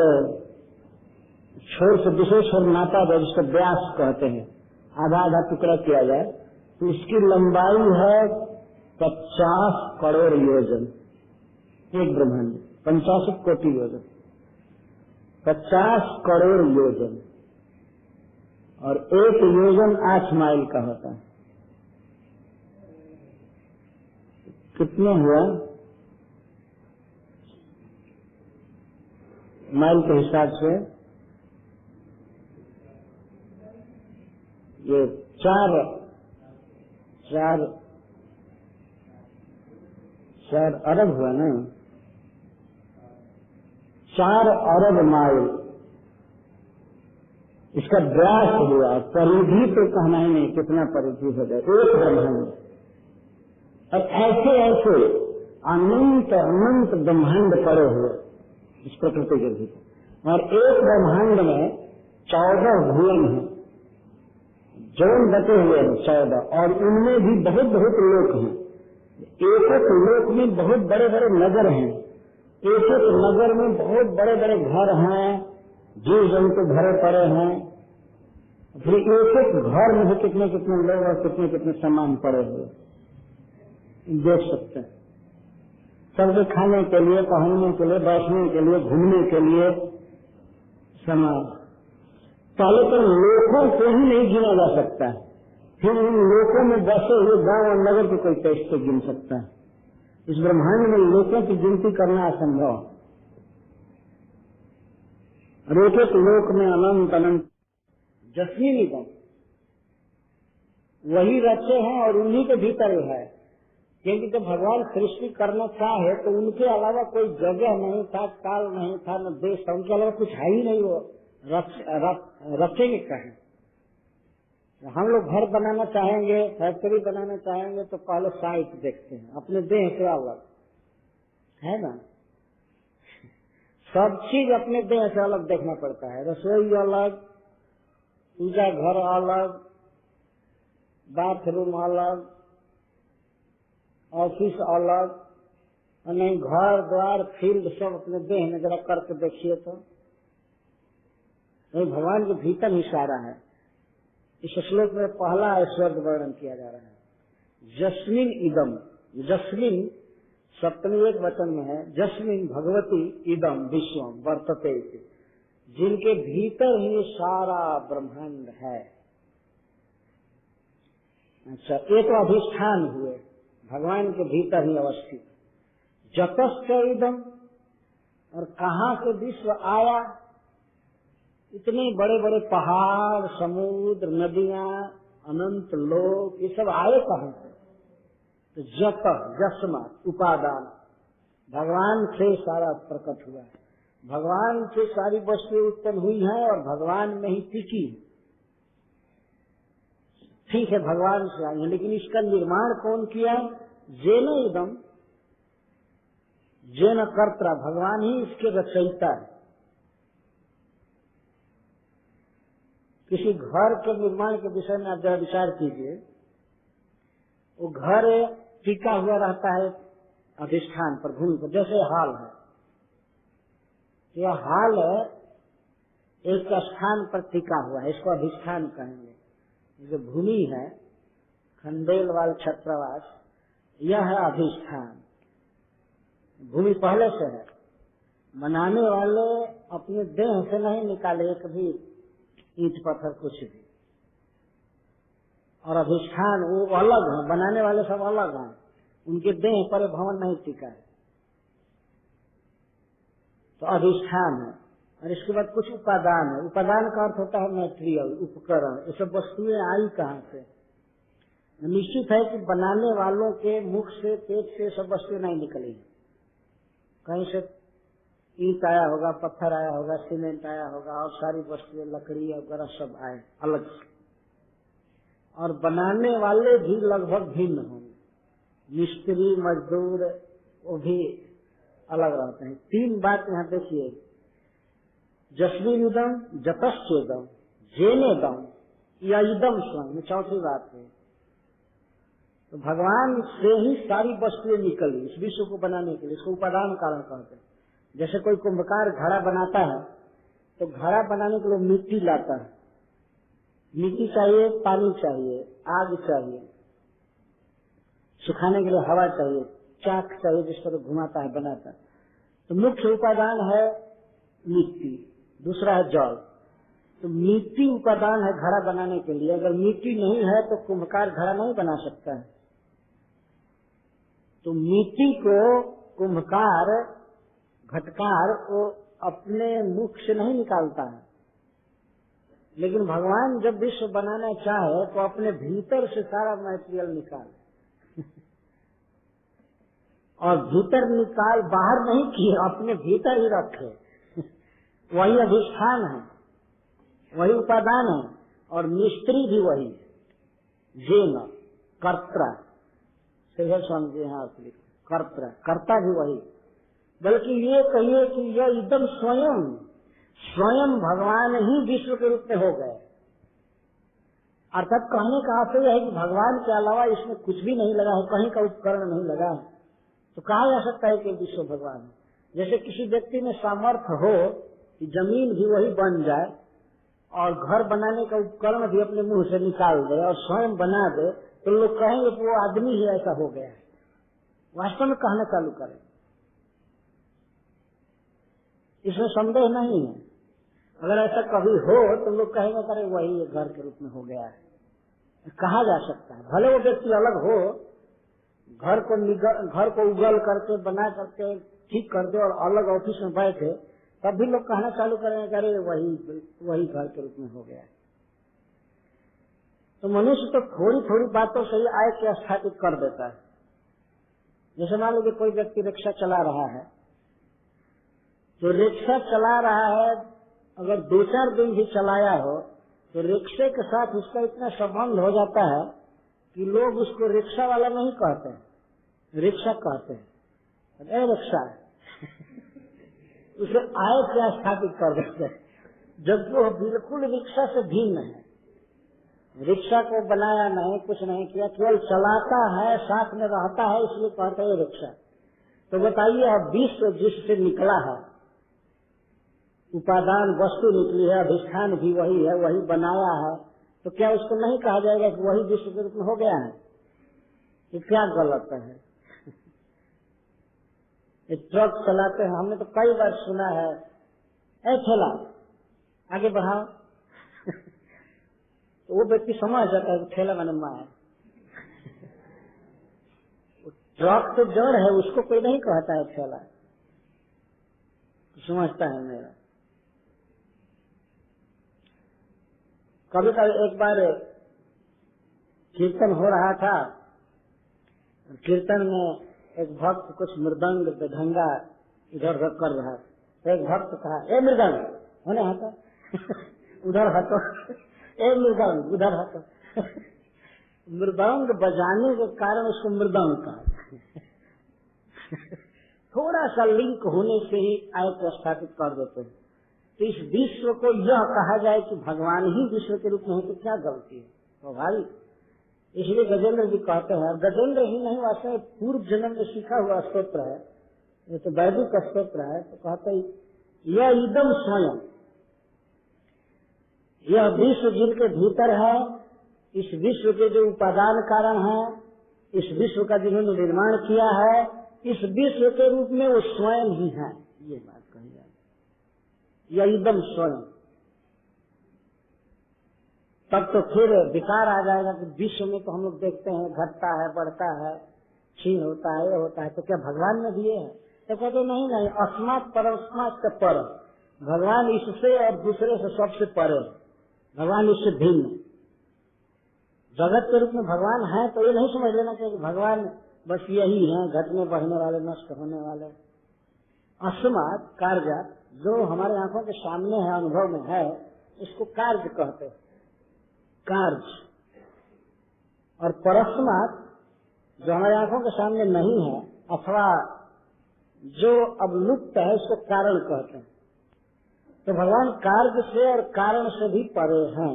छोर से दूसरे छोर नापा जाए, जिसको व्यास कहते हैं, आधा आधा टुकड़ा किया जाए, तो इसकी लंबाई है 50 करोड़ योजन। एक ब्रह्मांड 50 कोटि योजन, 50 करोड़ योजन, और एक योजन 8 माइल का होता है। कितने हुआ माइल के हिसाब से? ये 4 अरब हुआ ना, 4 अरब माइल इसका व्यास हुआ। परिधि तो कहना ही नहीं, कितना परिधि हो जाए एक ब्रह्मांड। और ऐसे ऐसे अनंत अनंत ब्रह्मांड पड़े हुए इस प्रकृति के भीतर, और एक ब्रह्मांड में 14 भुवन है, जोन बटे हुए हैं 14, और उनमें भी बहुत बहुत लोक हैं। एक एक लोक में बहुत बड़े बड़े नगर हैं, एक एक नगर में बहुत बड़े बड़े घर हैं, जीव जंतु भरे पड़े हैं। फिर एक एक घर में भी कितने कितने लोग और कितने कितने सामान पड़े हुए देख सकते हैं। सबके खाने के लिए, पहनने के लिए, बैठने के लिए, घूमने के लिए सामान। पहले तो लोगों को ही नहीं गिना जा सकता है, फिर इन लोगों में बसे हुए गांव और नगर को कोई कैसे गिन सकता है? इस ब्रह्मांड में लोगों की गिनती करना असंभव। और एक एक लोक में अनंत अनंत जस्मिन इदम, वही रचे हैं और उन्हीं के भीतर है। क्योंकि जब भगवान सृष्टि करना चाहे तो उनके अलावा कोई जगह नहीं था, काल नहीं था, न देश था, उनके अलावा कुछ है ही नहीं। वो रखेंगे कहीं? हम लोग घर बनाना चाहेंगे, फैक्ट्री बनाना चाहेंगे, तो पहले साइट देखते हैं, अपने देह से अलग है ना। सब चीज अपने देह से अलग देखना पड़ता है। रसोई अलग, पूजा घर अलग, बाथरूम अलग, ऑफिस अलग, और नहीं घर द्वार फील्ड सब अपने देह में जरा करके देखिए तो भगवान के भीतर ही सारा है। इस श्लोक में पहला ऐश्वर्य वर्णन किया जा रहा है। जस्मिन इदम, जस्मिन सप्तमी एक वचन में है, जस्मिन भगवती इदम विश्वम वर्तते, जिनके भीतर ही सारा ब्रह्मांड है। अच्छा, ये तो अधिष्ठान हुए, भगवान के भीतर ही अवस्थित। जतश्च इदम, और कहाँ से विश्व आया? इतने बड़े बड़े पहाड़, समुद्र, नदियां, अनंत लोक, ये सब आए कहाँ से? तो जत, जस्मा, उपादान, भगवान से सारा प्रकट हुआ है। भगवान से सारी वस्तुएं उत्पन्न हुई हैं और भगवान में ही टिकी। ठीक है, भगवान से आई है, लेकिन इसका निर्माण कौन किया? जेन इदम, जेन कर्ता, भगवान ही इसके रचयिता है। किसी घर के निर्माण के विषय में आप जरा विचार कीजिए। वो घर टिका हुआ रहता है अधिष्ठान पर, भूमि पर। जैसे हाल है, यह हाल है एक स्थान पर टिका हुआ है, इसको अधिष्ठान कहेंगे। जो भूमि है, खंडेलवाल छत्रवास, यह है अधिष्ठान। भूमि पहले से है, बनाने वाले अपने देह से नहीं निकाले एक भी ईंट पत्थर कुछ भी, और अधिष्ठान वो अलग है, बनाने वाले सब अलग हैं, उनके देह पर भवन नहीं टिका है, तो अधिष्ठान है। और इसके बाद कुछ उपादान है। उपादान का अर्थ होता है मैटेरियल, उपकरण। ये सब वस्तुएं आई कहाँ से? निश्चित है कि बनाने वालों के मुख से, पेट से सब वस्तुएं नहीं निकली, कहीं से ईंट आया होगा, पत्थर आया होगा, सीमेंट आया होगा, और सारी वस्तुएं लकड़ी वगैरह सब आए अलग से। और बनाने वाले भी लगभग भिन्न होंगे, मिस्त्री मजदूर वो भी अलग रहते हैं। तीन बात यहाँ देखिए, जस्वीदम जतश्चेदम जेनेदम या इदम स्वयं, चौथी बात है। तो भगवान से ही सारी वस्तुएं निकली इस विश्व को बनाने के लिए, इसको उपादान कारण कहते हैं। जैसे कोई कुंभकार घड़ा बनाता है तो घड़ा बनाने के लिए मिट्टी लाता है, मिट्टी चाहिए, पानी चाहिए, आग चाहिए, सुखाने के लिए हवा चाहिए, चाक चाहिए जिस पर घुमाता है, बनाता है। तो मुख्य उपादान है मिट्टी, दूसरा है जल। तो मिट्टी उपादान है घड़ा बनाने के लिए। अगर मिट्टी नहीं है तो कुंभकार घड़ा नहीं बना सकता है। तो मिट्टी को कुंभकार, घटकार वो अपने मुख से नहीं निकालता है, लेकिन भगवान जब विश्व बनाना चाहे तो अपने भीतर से सारा मटेरियल निकाले और भीतर निकाल, बाहर नहीं किए, अपने भीतर ही रखे। वही अधिष्ठान है, वही उपादान है, और मिस्त्री भी वही है, जेन कर्ता से स्वामी यहाँ कर्ता, कर्ता भी वही। बल्कि ये कहिए कि यह एकदम स्वयं स्वयं भगवान ही विश्व के रूप में हो गए। अर्थात कहने का अर्थ यह है कि भगवान के अलावा इसमें कुछ भी नहीं लगा है, कहीं का उपकरण नहीं लगा है, तो कहा जा सकता है कि विश्व भगवान है। जैसे किसी व्यक्ति में सामर्थ्य हो कि जमीन भी वही बन जाए और घर बनाने का उपकरण भी अपने मुंह से निकाल दे और स्वयं बना दे, तो लोग कहेंगे कि वो आदमी ही ऐसा हो गया है। वास्तव में कहना चालू करें, इसमें संदेह नहीं है। अगर ऐसा कभी हो तो लोग कहेंगे करे वही घर के रूप में हो गया है, कहा जा सकता है। भले वो व्यक्ति अलग हो, घर को उगल करके बना करके ठीक कर दे और अलग ऑफिस में बैठे, तब भी लोग कहना चालू करेंगे करे वही घर के रूप में हो गया है। तो मनुष्य तो थोड़ी थोड़ी बातों से ही आय के स्थापित कर देता है। जैसे मान लीजिए कोई व्यक्ति रिक्शा चला रहा है, तो रिक्शा चला रहा है, अगर 2-4 दिन भी चलाया हो तो रिक्शे के साथ उसका इतना संबंध हो जाता है कि लोग उसको रिक्शा वाला नहीं कहते हैं, रिक्शा कहते हैं, अरे रिक्शा उसे आय से स्थापित कर देते हैं, जबकि वो बिल्कुल रिक्शा से भिन्न है। रिक्शा को बनाया नहीं, कुछ नहीं किया, केवल चलाता है, साथ में रहता है, इसलिए कहते हैं रिक्शा। तो बताइए अब विश्व जिससे निकला है, उपादान वस्तु निकली है, अधिष्ठान भी वही है, वही बनाया है, तो क्या उसको नहीं कहा जाएगा कि वही विश्व के रूप में हो गया है? ये क्या गलत है? एक ट्रक चलाते हैं, हमने तो कई बार सुना है, ऐ ठेला आगे बढ़ाओ तो वो व्यक्ति समझ जाता है कि ठेला मैंने माया। ट्रक तो जड़ है, उसको कोई नहीं कहता है ठेला, समझता है मेरा। कभी कभी एक बार कीर्तन हो रहा था, कीर्तन में एक भक्त कुछ मृदंग बेढंगा इधर उधर कर रहा था, तो एक भक्त कहा, ए मृदंग होने हटो उधर हटो, ए मृदंग उधर हटो। मृदंग बजाने के कारण उसको मृदंग कहा। थोड़ा सा लिंक होने से ही आय को स्थापित कर देते हैं। तो इस विश्व को यह कहा जाए कि भगवान ही विश्व के रूप में है, तो क्या गलती है? स्वाभाविक इसलिए गजेंद्र जी कहते हैं, गजेंद्र ही नहीं वास्तव में पूर्व जन्म में सीखा हुआ स्तोत्र है, ये तो वैदिक स्तोत्र है। तो कहते हैं यह इदम स्वयं, यह विश्व जिनके भीतर है, इस विश्व के जो उपादान कारण है, इस विश्व का जिन्होंने निर्माण किया है, इस विश्व के रूप में वो स्वयं ही है। ये बात कही जाए, यह इदम स्वयं। तब तो फिर विकार आ जाएगा कि विश्व में तो हम लोग देखते हैं घटता है, बढ़ता है, क्षीण होता है, ये होता है, तो क्या भगवान में भी ये है? तो कहते नहीं नहीं, अस्मात् परस्मात् से पर, भगवान इससे और दूसरे से सबसे परे, भगवान इससे भिन्न। जगत के रूप में भगवान है तो ये नहीं समझ लेना चाहिए भगवान बस यही है, घटने बढ़ने वाले, नष्ट होने वाले। अस्मात् कार्य, जो हमारे आंखों के सामने है, अनुभव में है, इसको कार्य कहते हैं, कार्य। और परस्मात्, जो हमारे आंखों के सामने नहीं है अथवा जो अब लुप्त है, इसको कारण कहते हैं। तो भगवान कार्य से और कारण से भी परे हैं।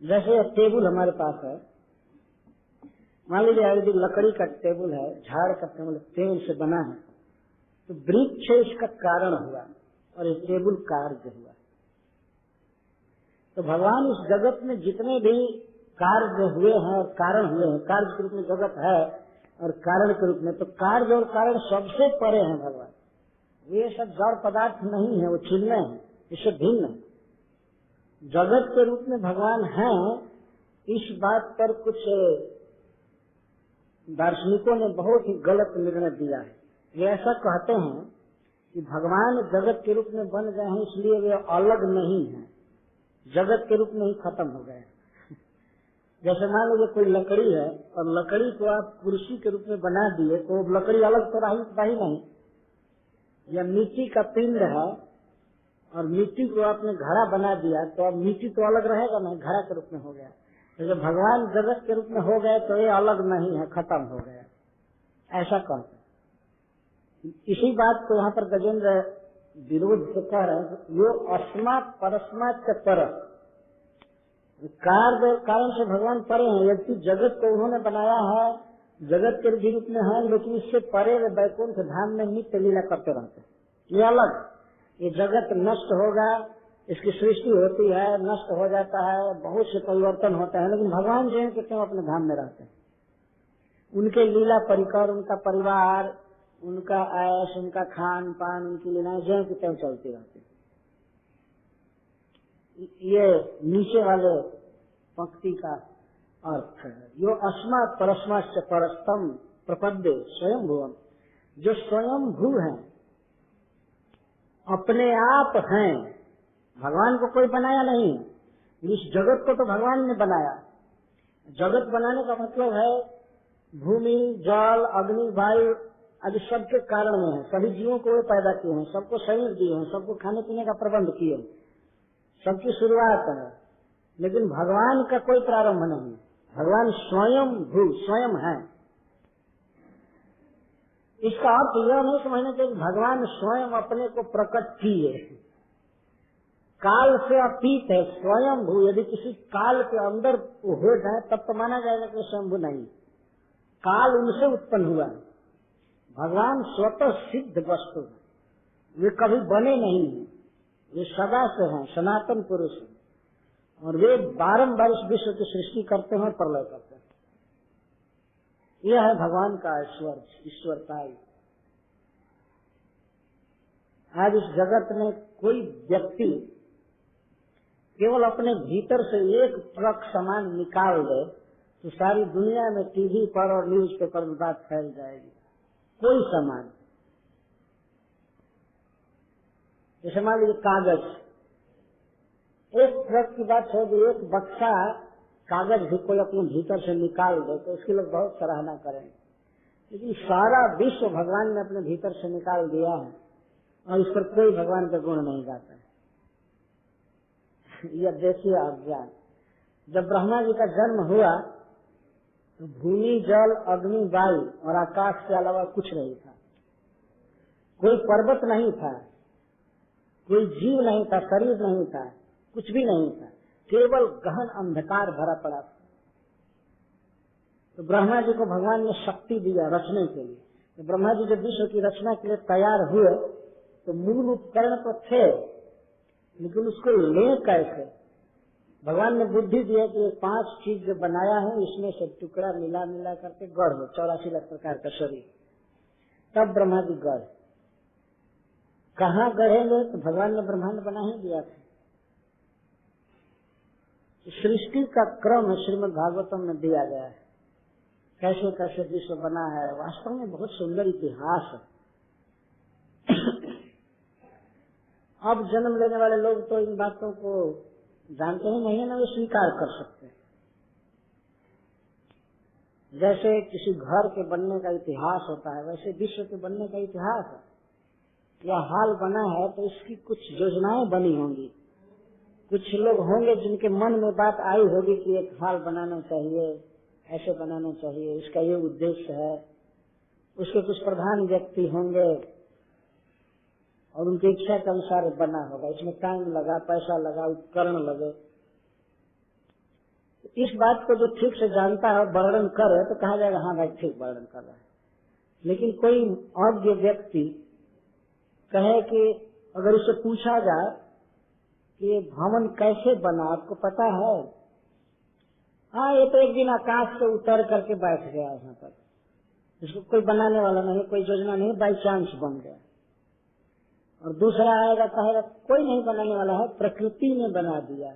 जैसे टेबल हमारे पास है, मान लीजिए यदि लकड़ी का टेबल है, झाड़ का टेबल, पेड़ से बना है, तो वृक्ष इसका कारण हुआ और ये टेबल कार्य हुआ। तो भगवान इस जगत में जितने भी कार्य हुए हैं और कारण हुए हैं, कार्य के रूप में जगत है और कारण के रूप में, तो कार्य और कारण सबसे परे हैं भगवान। वे सब जड़ पदार्थ नहीं है, वो चिन्ह है, इससे भिन्न है। जगत के रूप में भगवान है, इस बात पर कुछ दार्शनिकों ने बहुत ही गलत निर्णय दिया है। वे ऐसा कहते हैं कि भगवान जगत के रूप में बन गए हैं, इसलिए वे अलग नहीं है, जगत के रूप में ही खत्म हो गए। जैसे मान लीजिए कोई लकड़ी है और लकड़ी को आप कुर्सी के रूप में बना दिए, तो लकड़ी अलग तो रही नहीं। या मिट्टी का पिंड है और मिट्टी को आपने घड़ा बना दिया, तो अब मिट्टी तो अलग रहेगा नहीं, घड़ा के रूप में हो गया। तो जब भगवान जगत के रूप में हो गए तो ये अलग नहीं है, खत्म हो गया, ऐसा कहते। इसी बात को यहाँ पर गजेंद्र विरोध से कह रहे हैं, यो अस्मात् परस्मात् से पर, कार्य कारण से भगवान परे हैं। यदि जगत को उन्होंने बनाया है, जगत के रूप में है, लेकिन इससे परे वे वैकुंठ धाम में नित्य लीला करते रहते हैं। ये अलग, ये जगत नष्ट होगा, इसकी सृष्टि होती है, नष्ट हो जाता है, बहुत से परिवर्तन होते हैं, लेकिन भगवान जैन के क्यों अपने धाम में रहते हैं। उनके लीला परिकर, उनका परिवार, उनका ऐश, उनका खान पान, उनकी लीलाएं जैन की क्यों चलती रहती। ये नीचे वाले पंक्ति का अर्थ है। यो अस्मात् परस्मात् परस्तम प्रपद्य स्वयं भुवम, जो स्वयं भू है, अपने आप हैं, भगवान को कोई बनाया नहीं। इस जगत को तो भगवान ने बनाया। जगत बनाने का मतलब है भूमि, जल, अग्नि, वायु आदि सबके कारण में है। सभी जीवों को वे पैदा किए हैं, सबको शरीर दिए हैं, सबको खाने पीने का प्रबंध किए, सबकी शुरुआत है। लेकिन भगवान का कोई प्रारंभ नहीं, भगवान स्वयं भू, स्वयं है। इसका अर्थ यह नहीं समझना चाहिए कि भगवान स्वयं अपने को प्रकट किए, काल से अतीत है, स्वयं भू। यदि किसी काल के अंदर हो जाए तब तो माना जाएगा कि स्वयंभू नहीं, काल उनसे उत्पन्न हुआ। भगवान स्वतः सिद्ध वस्तु, वे कभी बने नहीं है, वे सदा से हैं, सनातन पुरुष हैं, और वे बारंबार इस विश्व की सृष्टि करते हैं, प्रलय करते हैं। यह है भगवान का ईश्वरताई। आज इस जगत में कोई व्यक्ति केवल अपने भीतर से एक ट्रक सामान निकाल दे तो सारी दुनिया में टीवी पर और न्यूज पेपर में बात फैल जाएगी। कोई सामान, जैसे मान लीजिए कागज, एक ट्रक की बात है, एक बक्सा कागज भी कोई अपने भीतर से निकाल दे तो उसके लोग बहुत सराहना करेंगे। लेकिन सारा विश्व भगवान ने अपने भीतर से निकाल दिया है और इस पर कोई भगवान का गुण नहीं गाता है। यह देखिए अज्ञान। जब ब्रह्मा जी का जन्म हुआ तो भूमि, जल, अग्नि, वायु और आकाश के अलावा कुछ नहीं था। कोई पर्वत नहीं था, कोई जीव नहीं था, शरीर नहीं था, कुछ भी नहीं था, केवल गहन अंधकार भरा पड़ा था। तो ब्रह्मा जी को भगवान ने शक्ति दिया रचने के लिए। तो ब्रह्मा जी जब विश्व की रचना के लिए तैयार हुए तो मूल उपकरण तो थे, लेकिन उसको ले कैसे? भगवान ने बुद्धि दिया कि 5 चीज जो बनाया है इसमें से टुकड़ा मिला मिला करके गढ़ हो 84 लाख प्रकार का शरीर। तब ब्रह्मा जी गढ़ कहाँ गढ़ेंगे? तो भगवान ने ब्रह्मांड बना ही दिया था। सृष्टि का क्रम श्रीमद् भागवतम में दिया गया है, कैसे कैसे विश्व बना है। वास्तव में बहुत सुंदर इतिहास है। अब जन्म लेने वाले लोग तो इन बातों को जानते ही नहीं है, ना वे स्वीकार कर सकते। जैसे किसी घर के बनने का इतिहास होता है, वैसे विश्व के बनने का इतिहास है। यह हाल बना है तो इसकी कुछ योजनाएं बनी होंगी। कुछ लोग होंगे जिनके मन में बात आई होगी कि एक हाल बनाना चाहिए, ऐसे बनाना चाहिए, इसका ये उद्देश्य है। उसके कुछ प्रधान व्यक्ति होंगे और उनकी इच्छा के अनुसार बना होगा। इसमें टाइम लगा, पैसा लगा, उपकरण लगे। इस बात को जो ठीक से जानता है वर्णन करे तो कहा जाएगा हाँ भाई ठीक वर्णन कर रहा है। लेकिन कोई अज्ञ व्यक्ति कहे कि अगर उससे पूछा जाए कि ये भवन कैसे बना, आपको पता है? हाँ, ये तो एक दिन आकाश से उतर करके बैठ गया यहाँ पर, इसको कोई बनाने वाला नहीं, कोई योजना नहीं, बाई चांस बन गया। और दूसरा आएगा कहेगा कोई नहीं बनाने वाला है, प्रकृति ने बना दिया।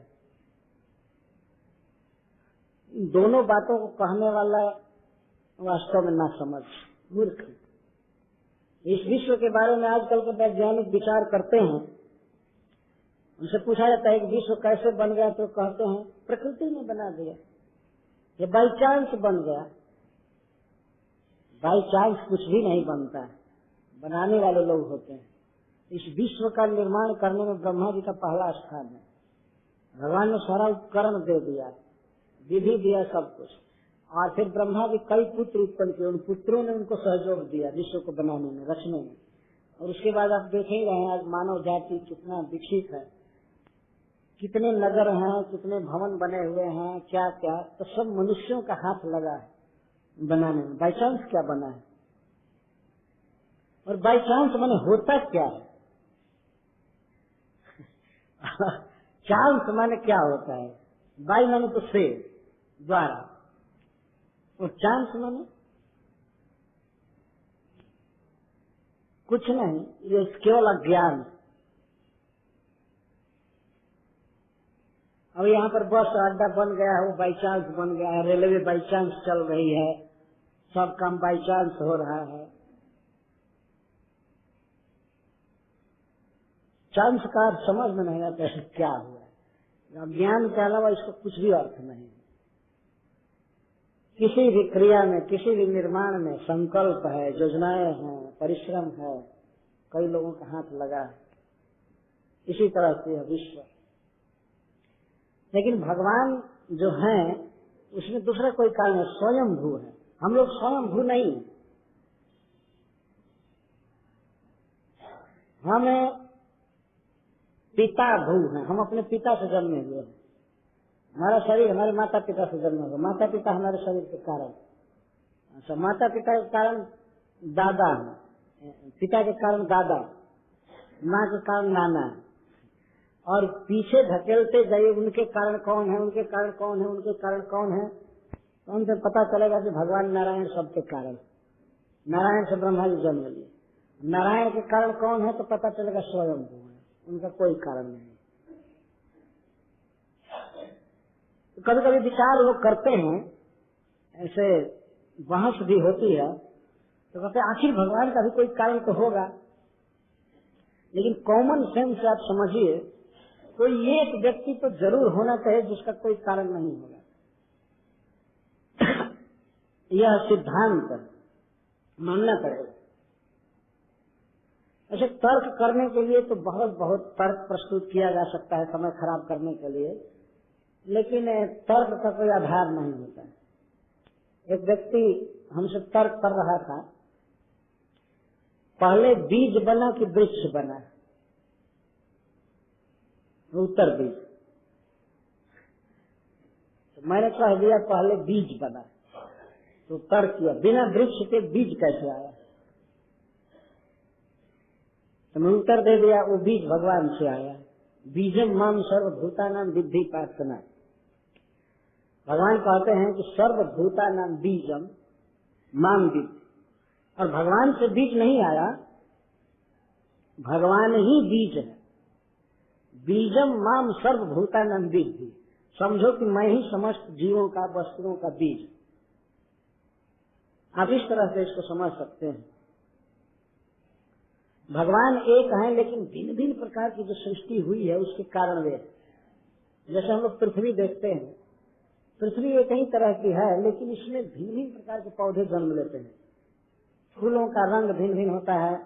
इन दोनों बातों को कहने वाला वास्तव में ना समझ, मूर्ख। इस विश्व के बारे में आजकल के वैज्ञानिक विचार करते हैं। उनसे पूछा जाता है कि विश्व कैसे बन गया, तो कहते हैं प्रकृति ने बना दिया, ये बाई चांस बन गया। बाई चांस कुछ भी नहीं बनता है, बनाने वाले लोग होते हैं। इस विश्व का निर्माण करने में ब्रह्मा जी का पहला स्थान है। भगवान ने सारा उपकरण दे दिया, विधि दिया, सब कुछ। और फिर ब्रह्मा जी कई पुत्र उत्पन्न किए, उन पुत्रों ने उनको सहयोग दिया विश्व को बनाने में, रचने में। और उसके बाद आप देख ही रहे हैं आज मानव जाति कितना विकसित है, कितने नगर हैं, कितने भवन बने हुए हैं, क्या क्या, तो सब मनुष्यों का हाथ लगा है बनाने में। बाई चांस क्या बना है? और बाई चांस माने होता क्या है? चांस माने क्या होता है? बाई माने तो से द्वारा, और चांस माने कुछ नहीं, ये केवल अज्ञान। अब यहाँ पर बस अड्डा बन गया है, वो बाई चांस बन गया है, रेलवे बाई चांस चल रही है, सब काम बाई चांस हो रहा है। चांस का अर्थ समझ में नहीं आता है क्या हुआ है। अज्ञान के अलावा इसका कुछ भी अर्थ नहीं। किसी भी क्रिया में, किसी भी निर्माण में संकल्प है, योजनाएं हैं, परिश्रम है, कई लोगों का हाथ लगा है। इसी तरह से है विश्व। लेकिन भगवान जो है उसमें दूसरा कोई कारण है, स्वयंभू है। हम लोग स्वयंभू नहीं, हमें पिता भू है। हम अपने पिता से जन्मे हुए हैं। हमारा शरीर हमारे माता पिता से जन्मा हुआ, माता पिता हमारे शरीर के कारण। अच्छा, माता पिता के कारण दादा है, पिता के कारण दादा, माँ के कारण नाना है। और पीछे धकेलते जाइए उनके कारण कौन है, उनके कारण कौन है, उनके कारण कौन है, तो उनसे पता चलेगा कि भगवान नारायण सबके कारण। नारायण से ब्रह्मा जी जन्म लिए। नारायण के कारण कौन है तो पता चलेगा स्वयं है, उनका कोई कारण नहीं। तो कभी कभी विचार लोग करते हैं, ऐसे बहस भी होती है, तो कहते हैं आखिर भगवान का भी कोई कारण तो होगा। लेकिन कॉमन सेंस से आप समझिए, कोई एक व्यक्ति तो जरूर होना चाहिए जिसका कोई कारण नहीं होगा। यह सिद्धांत मानना पड़ेगा। ऐसे तर्क करने के लिए तो बहुत बहुत तर्क प्रस्तुत किया जा सकता है समय खराब करने के लिए, लेकिन तर्क का कोई आधार नहीं होता है। एक व्यक्ति हमसे तर्क कर रहा था, पहले बीज बना कि वृक्ष बना? उत्तर बीज। तो मैंने कह दिया पहले बीज बना। तो तर्क किया बिना वृक्ष के बीज कैसे आया, तो मैं उत्तर दे दिया वो बीज भगवान से आया। बीजम माम सर्वभूतानां विद्धि पार्थना। भगवान कहते हैं कि सर्वभूतानां बीजम माम विद्धि, और भगवान से बीज नहीं आया, भगवान ही बीज है। बीजम माम सर्वभूतानां विद्धि, समझो कि मैं ही समस्त जीवों का, वस्तुओं का बीज। आप इस तरह से इसको समझ सकते हैं। भगवान एक हैं, लेकिन भिन्न भिन्न प्रकार की जो सृष्टि हुई है उसके कारण वे, जैसे हम लोग पृथ्वी देखते हैं, पृथ्वी एक ही तरह की है, लेकिन इसमें भिन्न भिन्न प्रकार के पौधे जन्म लेते हैं। फूलों का रंग भिन्न भिन्न होता है,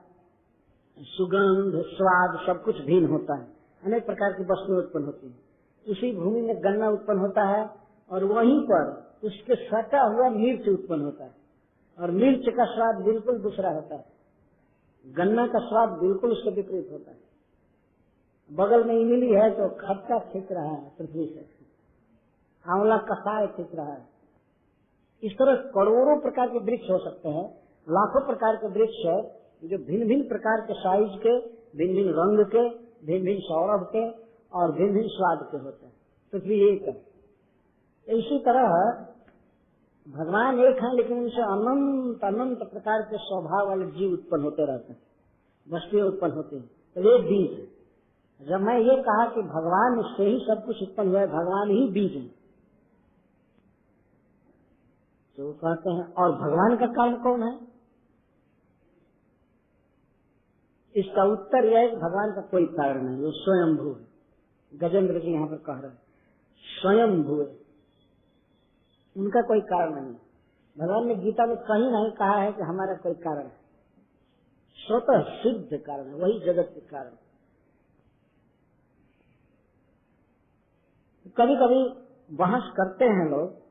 सुगंध, स्वाद सब कुछ भिन्न होता है, अनेक प्रकार की वस्तुएं उत्पन्न होती हैं। उसी भूमि में गन्ना उत्पन्न होता है, और वहीं पर उसके सटा हुआ मिर्च उत्पन्न होता है, और मिर्च का स्वाद बिल्कुल दूसरा होता है, गन्ना का स्वाद बिल्कुल उसके विपरीत होता है। बगल में इमली है तो खट्टा खींच रहा है पृथ्वी से, आंवला कसाय खींच रहा है। इस तरह करोड़ों प्रकार के वृक्ष हो सकते हैं, लाखों प्रकार के वृक्ष है जो भिन्न भिन्न प्रकार के साइज के, भिन्न भिन्न रंग के, भिन्न भिन्न सौरभ के और भिन्न भिन्न स्वाद के होते हैं। पृथ्वी एक है। इसी तरह भगवान एक है, लेकिन उनसे अनंत अनंत प्रकार के स्वभाव वाले जीव उत्पन्न होते रहते हैं, वस्तुएं उत्पन्न होती हैं। तो ये बीज है। जब मैं ये कहा कि भगवान से ही सब कुछ उत्पन्न हुआ है, भगवान ही बीज है, तो कहते हैं और भगवान का कारण कौन है? इसका उत्तर यह है कि भगवान का कोई कारण नहीं, वो स्वयंभू है। गजेंद्र जी यहाँ पर कह रहे हैं स्वयंभू है, उनका कोई कारण नहीं। भगवान ने गीता में कहीं नहीं कहा है कि हमारा कोई कारण है, स्वतः सिद्ध कारण है, वही जगत के कारण। कभी कभी बहस करते हैं लोग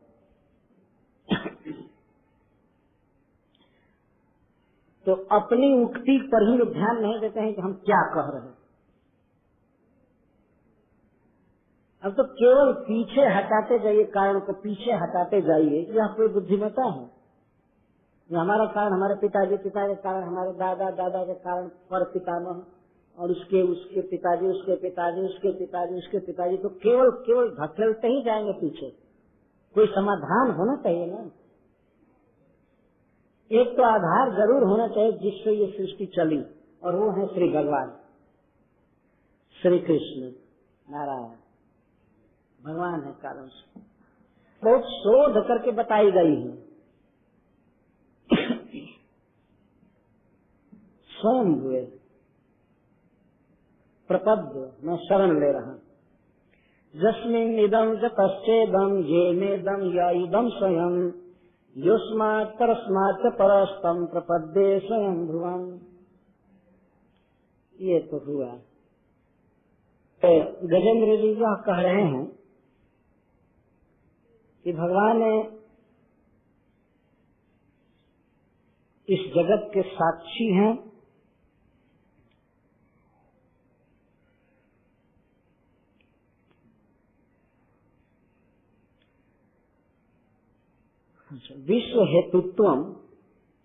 तो अपनी उक्ति पर ही लोग ध्यान नहीं देते हैं कि हम क्या कह रहे हैं। अब तो केवल पीछे हटाते जाइए, कारण को पीछे हटाते जाइए, यह कोई बुद्धिमत्ता है। हमारा कारण हमारे पिताजी, पिता के कारण हमारे दादा, दादा के कारण पर पितामह, और उसके पिताजी, उसके पिताजी, उसके पिताजी, उसके पिताजी, तो केवल केवल धकेलते ही जाएंगे पीछे। कोई समाधान होना चाहिए ना। एक तो आधार जरूर होना चाहिए जिससे ये सृष्टि चली, और वो है श्री भगवान, श्री कृष्ण नारायण। भगवान है कारण से, बहुत शोध करके बताई गई है। स्वयं हुए प्रपद्य, मैं शरण ले रहा। जस्मिन् इदं जतश्चेदं येनेदं य इदं स्वयं युष्मात् परस्मात् परस्तं प्रपद्ये स्वयं भुवम्। ये तो हुआ। गजेंद्र जी यह कह रहे हैं कि भगवान इस जगत के साक्षी हैं, विश्व हेतुत्वम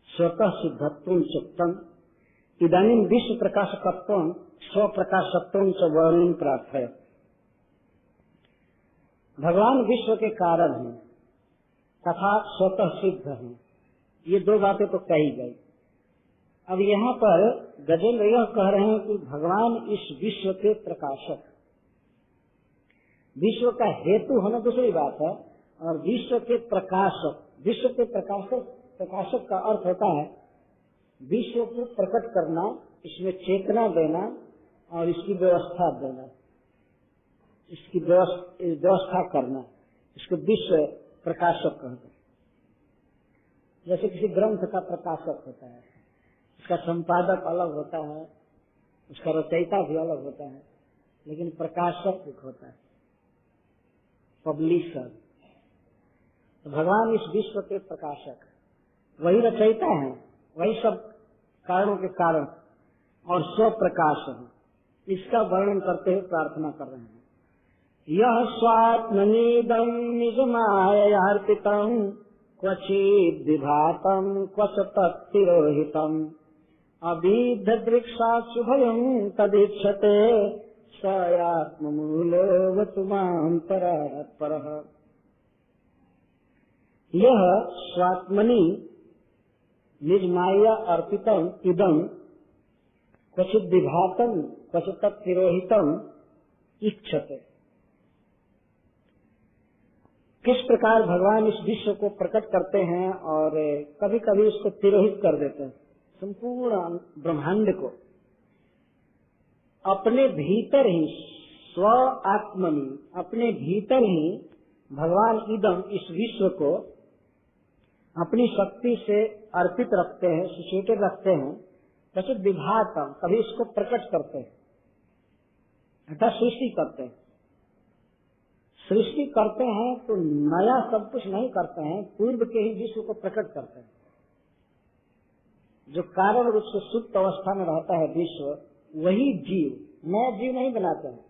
स्वतः सिद्धत्वम चित्तम इदानीं विश्व प्रकाशकत्वम स्व प्रकाशत्वम च वर्णन प्रार्थय। भगवान विश्व के कारण हैं तथा स्वतः सिद्ध हैं, ये दो बातें तो कही गई। अब यहाँ पर गजेंद्र यह कह रहे हैं कि भगवान इस विश्व के प्रकाशक, विश्व का हेतु होना दूसरी बात है, और विश्व के प्रकाशक। विश्व के प्रकाशक का अर्थ होता है विश्व को प्रकट करना, इसमें चेतना देना और इसकी व्यवस्था देना, इसकी व्यवस्था करना, इसको विश्व प्रकाशक कहते हैं। जैसे किसी ग्रंथ का प्रकाशक होता है, उसका संपादक अलग होता है, उसका रचयिता भी अलग होता है, लेकिन प्रकाशक एक होता है, पब्लिशर। तो भगवान इस विश्व के प्रकाशक, वही रचयिता है, वही सब कारणों के कारण और स्व प्रकाश है। इसका वर्णन करते हुए प्रार्थना कर रहे हैं। यह स्वात्मनीदं निजमायार्पितं क्वचिद् विभातम् क्वच तत्तिरोहितम् अविद्ध वृक्षाशुभयम् तदीक्षते स आत्ममूलोऽवतु मां परात्परः। यह स्वात्मनि निज माया अर्पितम् इदम् क्वचिद् विभातम् क्वच तत्तिरोहितम् इक्षते। किस प्रकार भगवान इस विश्व को प्रकट करते हैं और कभी कभी उसको तिरोहित कर देते हैं। संपूर्ण ब्रह्मांड को अपने भीतर ही स्व आत्मनि अपने भीतर ही भगवान इदम इस विश्व को अपनी शक्ति से अर्पित रखते हैं, सिचुएटेड रखते हैं। कचित विभातम कभी इसको प्रकट करते हैं अर्थात सृष्टि करते हैं। सृष्टि करते हैं तो नया सब कुछ नहीं करते हैं, पूर्व के ही विश्व को प्रकट करते हैं। जो कारण रूप से सुप्त अवस्था में रहता है विश्व, वही जीव, नया जीव नहीं बनाते हैं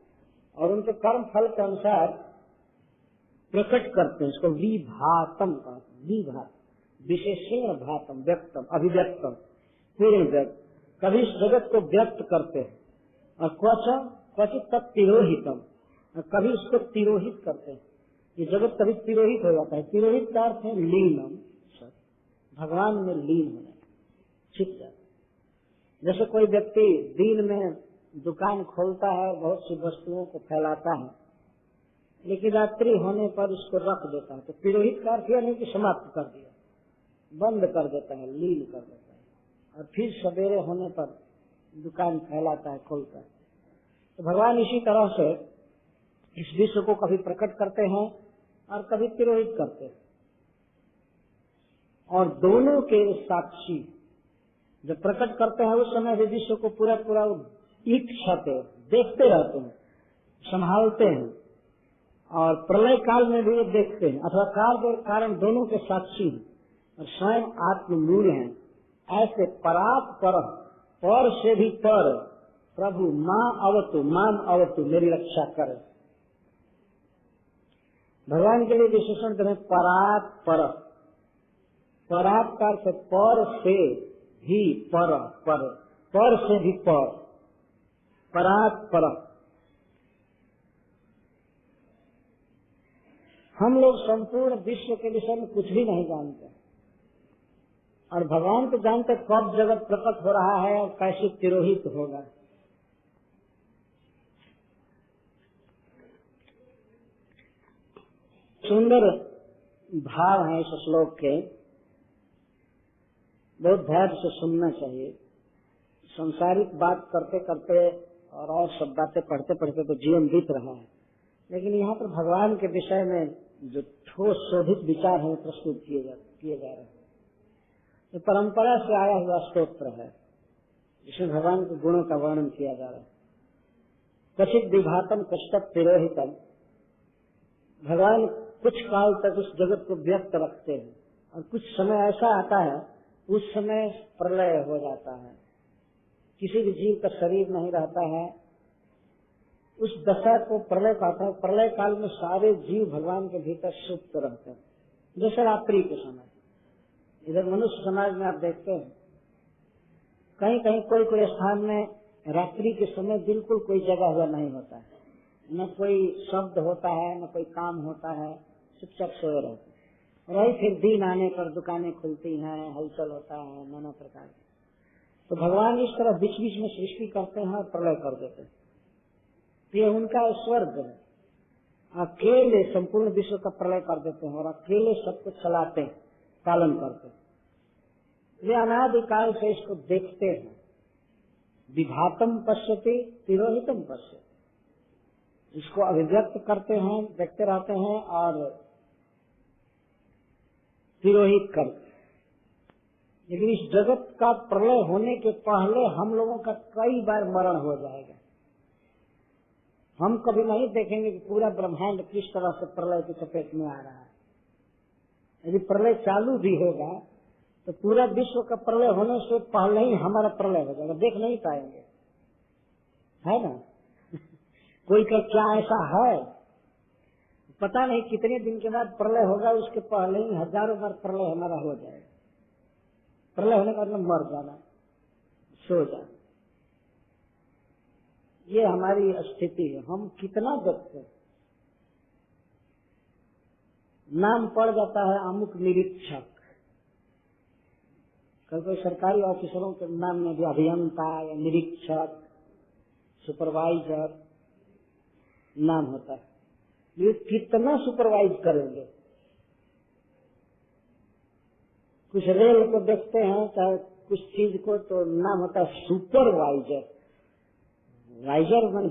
और उनके कर्म फल के अनुसार प्रकट करते हैं। इसको विभातम का विभात विशेषण भातम व्यक्तम अभिव्यक्तम पूर्ण व्यक्त कभी इस जगत को व्यक्त करते हैं और क्वचित तत्तिरोहितम कभी उसको तिरोहित करते हैं। ये जगत कभी तिरोहित हो जाता है। तिरोहित का अर्थ है लीनम, भगवान में लीन होना, छिप जाता। जैसे कोई व्यक्ति दिन में दुकान खोलता है, बहुत सी वस्तुओं को फैलाता है, लेकिन रात्रि होने पर उसको रख देता है, तो तिरोहित का अर्थ यह नहीं कि समाप्त कर दिया, बंद कर देता है, लीन कर देता है और फिर सवेरे होने पर दुकान फैलाता है, खोलता है। तो भगवान इसी तरह से इस विश्व को कभी प्रकट करते हैं और कभी तिरोहित करते हैं और दोनों के साक्षी जब प्रकट करते हैं उस समय भी विश्व को पूरा पूरा ईक्षते देखते रहते हैं, संभालते हैं और प्रलय काल में भी वो देखते हैं अथवा कारण दोनों के साक्षी हैं और स्वयं आत्ममूल हैं। ऐसे परात पर से भी पर प्रभु माम अवतु मेरी रक्षा करे। भगवान के लिए विशेषण दें परात का अर्थ पर से भी पर से भी परात पर। हम लोग संपूर्ण विश्व के विषय में कुछ भी नहीं जानते और भगवान को जानते कब जगत प्रकट हो रहा है और कैसे तिरोहित होगा। सुंदर भाव है इस श्लोक के, बहुत धैर्य से सुनना चाहिए। संसारिक बात करते करते और सब बातें पढ़ते पढ़ते तो जीवन बीत रहा है, लेकिन यहाँ पर भगवान के विषय में जो ठोस शोधित विचार है प्रस्तुत किए जा रहे हैं। तो परंपरा से आया हुआ स्तोत्र है, इसमें भगवान के गुणों का वर्णन किया जा रहा है। क्वचिद् विभातम क्वचित् तिरोहितम, भगवान कुछ काल तक उस जगत को व्यक्त रखते हैं और कुछ समय ऐसा आता है उस समय प्रलय हो जाता है, किसी भी जीव का शरीर नहीं रहता है। उस दशा को प्रलय कहता है। प्रलय काल में सारे जीव भगवान के भीतर सुप्त रहते हैं, जैसे रात्रि के समय। इधर मनुष्य समाज में आप देखते हैं कहीं कहीं कोई स्थान में रात्रि के समय बिल्कुल कोई जगह हुआ नहीं होता है, न कोई शब्द होता है न कोई काम होता है, चुपचाप सोए रहते हैं। वही फिर दिन आने पर दुकानें खुलती हैं, हलचल होता है नाना प्रकार। तो भगवान इस तरह बीच बीच में सृष्टि करते हैं और प्रलय कर देते हैं। ये उनका स्वर्ग है, अकेले संपूर्ण विश्व का प्रलय कर देते हैं और अकेले सबको चलाते हैं, पालन करते हैं। वे अनादिकाल से इसको देखते हैं। विभातम पश्यति तिरोहितम पश्यति, इसको अभिव्यक्त करते हैं, देखते रहते हैं और तिरोहित करते हैं। लेकिन इस जगत का प्रलय होने के पहले हम लोगों का कई बार मरण हो जाएगा। हम कभी नहीं देखेंगे कि पूरा ब्रह्मांड किस तरह से प्रलय की चपेट में आ रहा है। यदि प्रलय चालू भी होगा तो पूरा विश्व का प्रलय होने से पहले ही हमारा प्रलय हो जाएगा, देख नहीं पाएंगे, है ना। कोई का क्या ऐसा है, पता नहीं कितने दिन के बाद प्रलय होगा, उसके पहले ही हजारों बार प्रलय हमारा हो जाएगा। प्रलय होने का मतलब मर जाना, सो जाना। ये हमारी स्थिति है। हम कितना देखते, नाम पड़ जाता है अमुक निरीक्षक, कोई सरकारी ऑफिसरों के नाम में भी अभियंता या निरीक्षक, सुपरवाइजर नाम होता है। ये कितना सुपरवाइज करेंगे। कुछ रेल को देखते हैं चाहे कुछ चीज को, तो नाम होता है सुपरवाइजर। वाइजर मन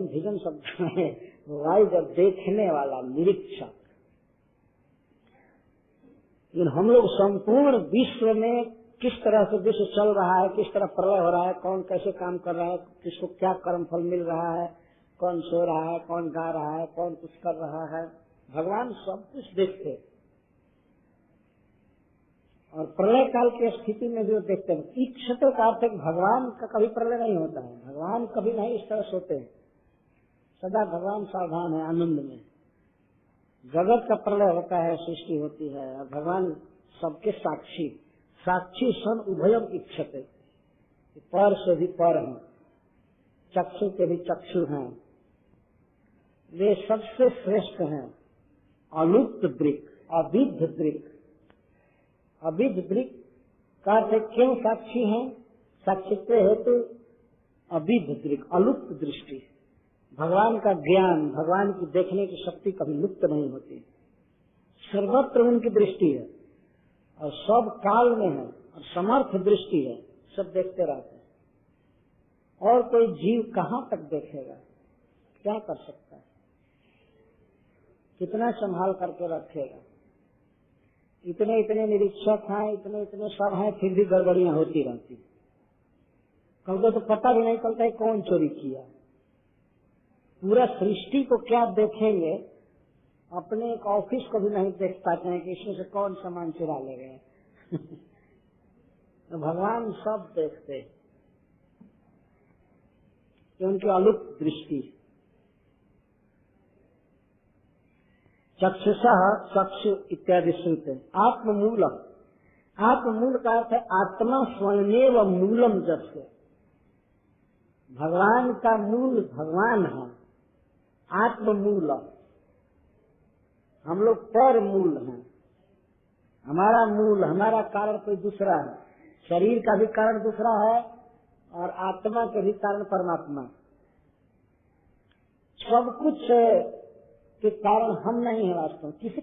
विजन शब्द है, वाइजर देखने वाला, निरीक्षक। लेकिन हम लोग संपूर्ण विश्व में किस तरह से विश्व चल रहा है, किस तरह प्रलय हो रहा है, कौन कैसे काम कर रहा है, किसको क्या कर्म फल मिल रहा है, कौन सो रहा है, कौन गा रहा है, कौन कुछ कर रहा है, भगवान सब कुछ देखते हैं। और प्रलय काल की स्थिति में जो देखते हैं, इच्छते का अर्थ भगवान का कभी प्रलय नहीं होता है। भगवान कभी नहीं इस तरह सोते हैं, सदा भगवान सावधान है, आनंद में। जगत का प्रलय होता है, सृष्टि होती है, और भगवान सबके साक्षी, साक्षी सन उभयम इच्छते, पर से भी पर हैं, चक्षु के भी चक्षु हैं, वे सबसे श्रेष्ठ हैं। अलुप्त दृक्, अविद्ध दृक्। अविद्ध दृक् का क्यों साक्षी हैं? साक्षित्व हेतु अविद्ध दृक्, अलुप्त दृष्टि। भगवान का ज्ञान, भगवान की देखने की शक्ति कभी लुप्त नहीं होती, सर्वत्र उनकी दृष्टि है और सब काल में है और समर्थ दृष्टि है, सब देखते रहते हैं। और कोई जीव कहाँ तक देखेगा, क्या कर सकता है, कितना संभाल करके रखेगा। इतने इतने निरीक्षक हैं, इतने इतने सब हैं, फिर भी गड़बड़ियां होती रहती। कभी तो पता भी नहीं चलता है कौन चोरी किया। पूरा सृष्टि को क्या देखेंगे, अपने एक ऑफिस को भी नहीं देख पाते हैं कि इसमें से कौन सामान चुरा ले गए। तो भगवान सब देखते, उनकी अलुप्त दृष्टि। चक्षुषः चक्षु इत्यादि श्रुते। आत्ममूल, आत्ममूल का अर्थ है आत्मा स्वयमेव मूलम। जैसे भगवान का मूल भगवान है, आत्ममूल। हम लोग पर मूल हैं, हमारा मूल, हमारा कारण कोई दूसरा है। शरीर का भी कारण दूसरा है और आत्मा के भी कारण परमात्मा। सब कुछ के कारण हम नहीं है वास्तव। किसी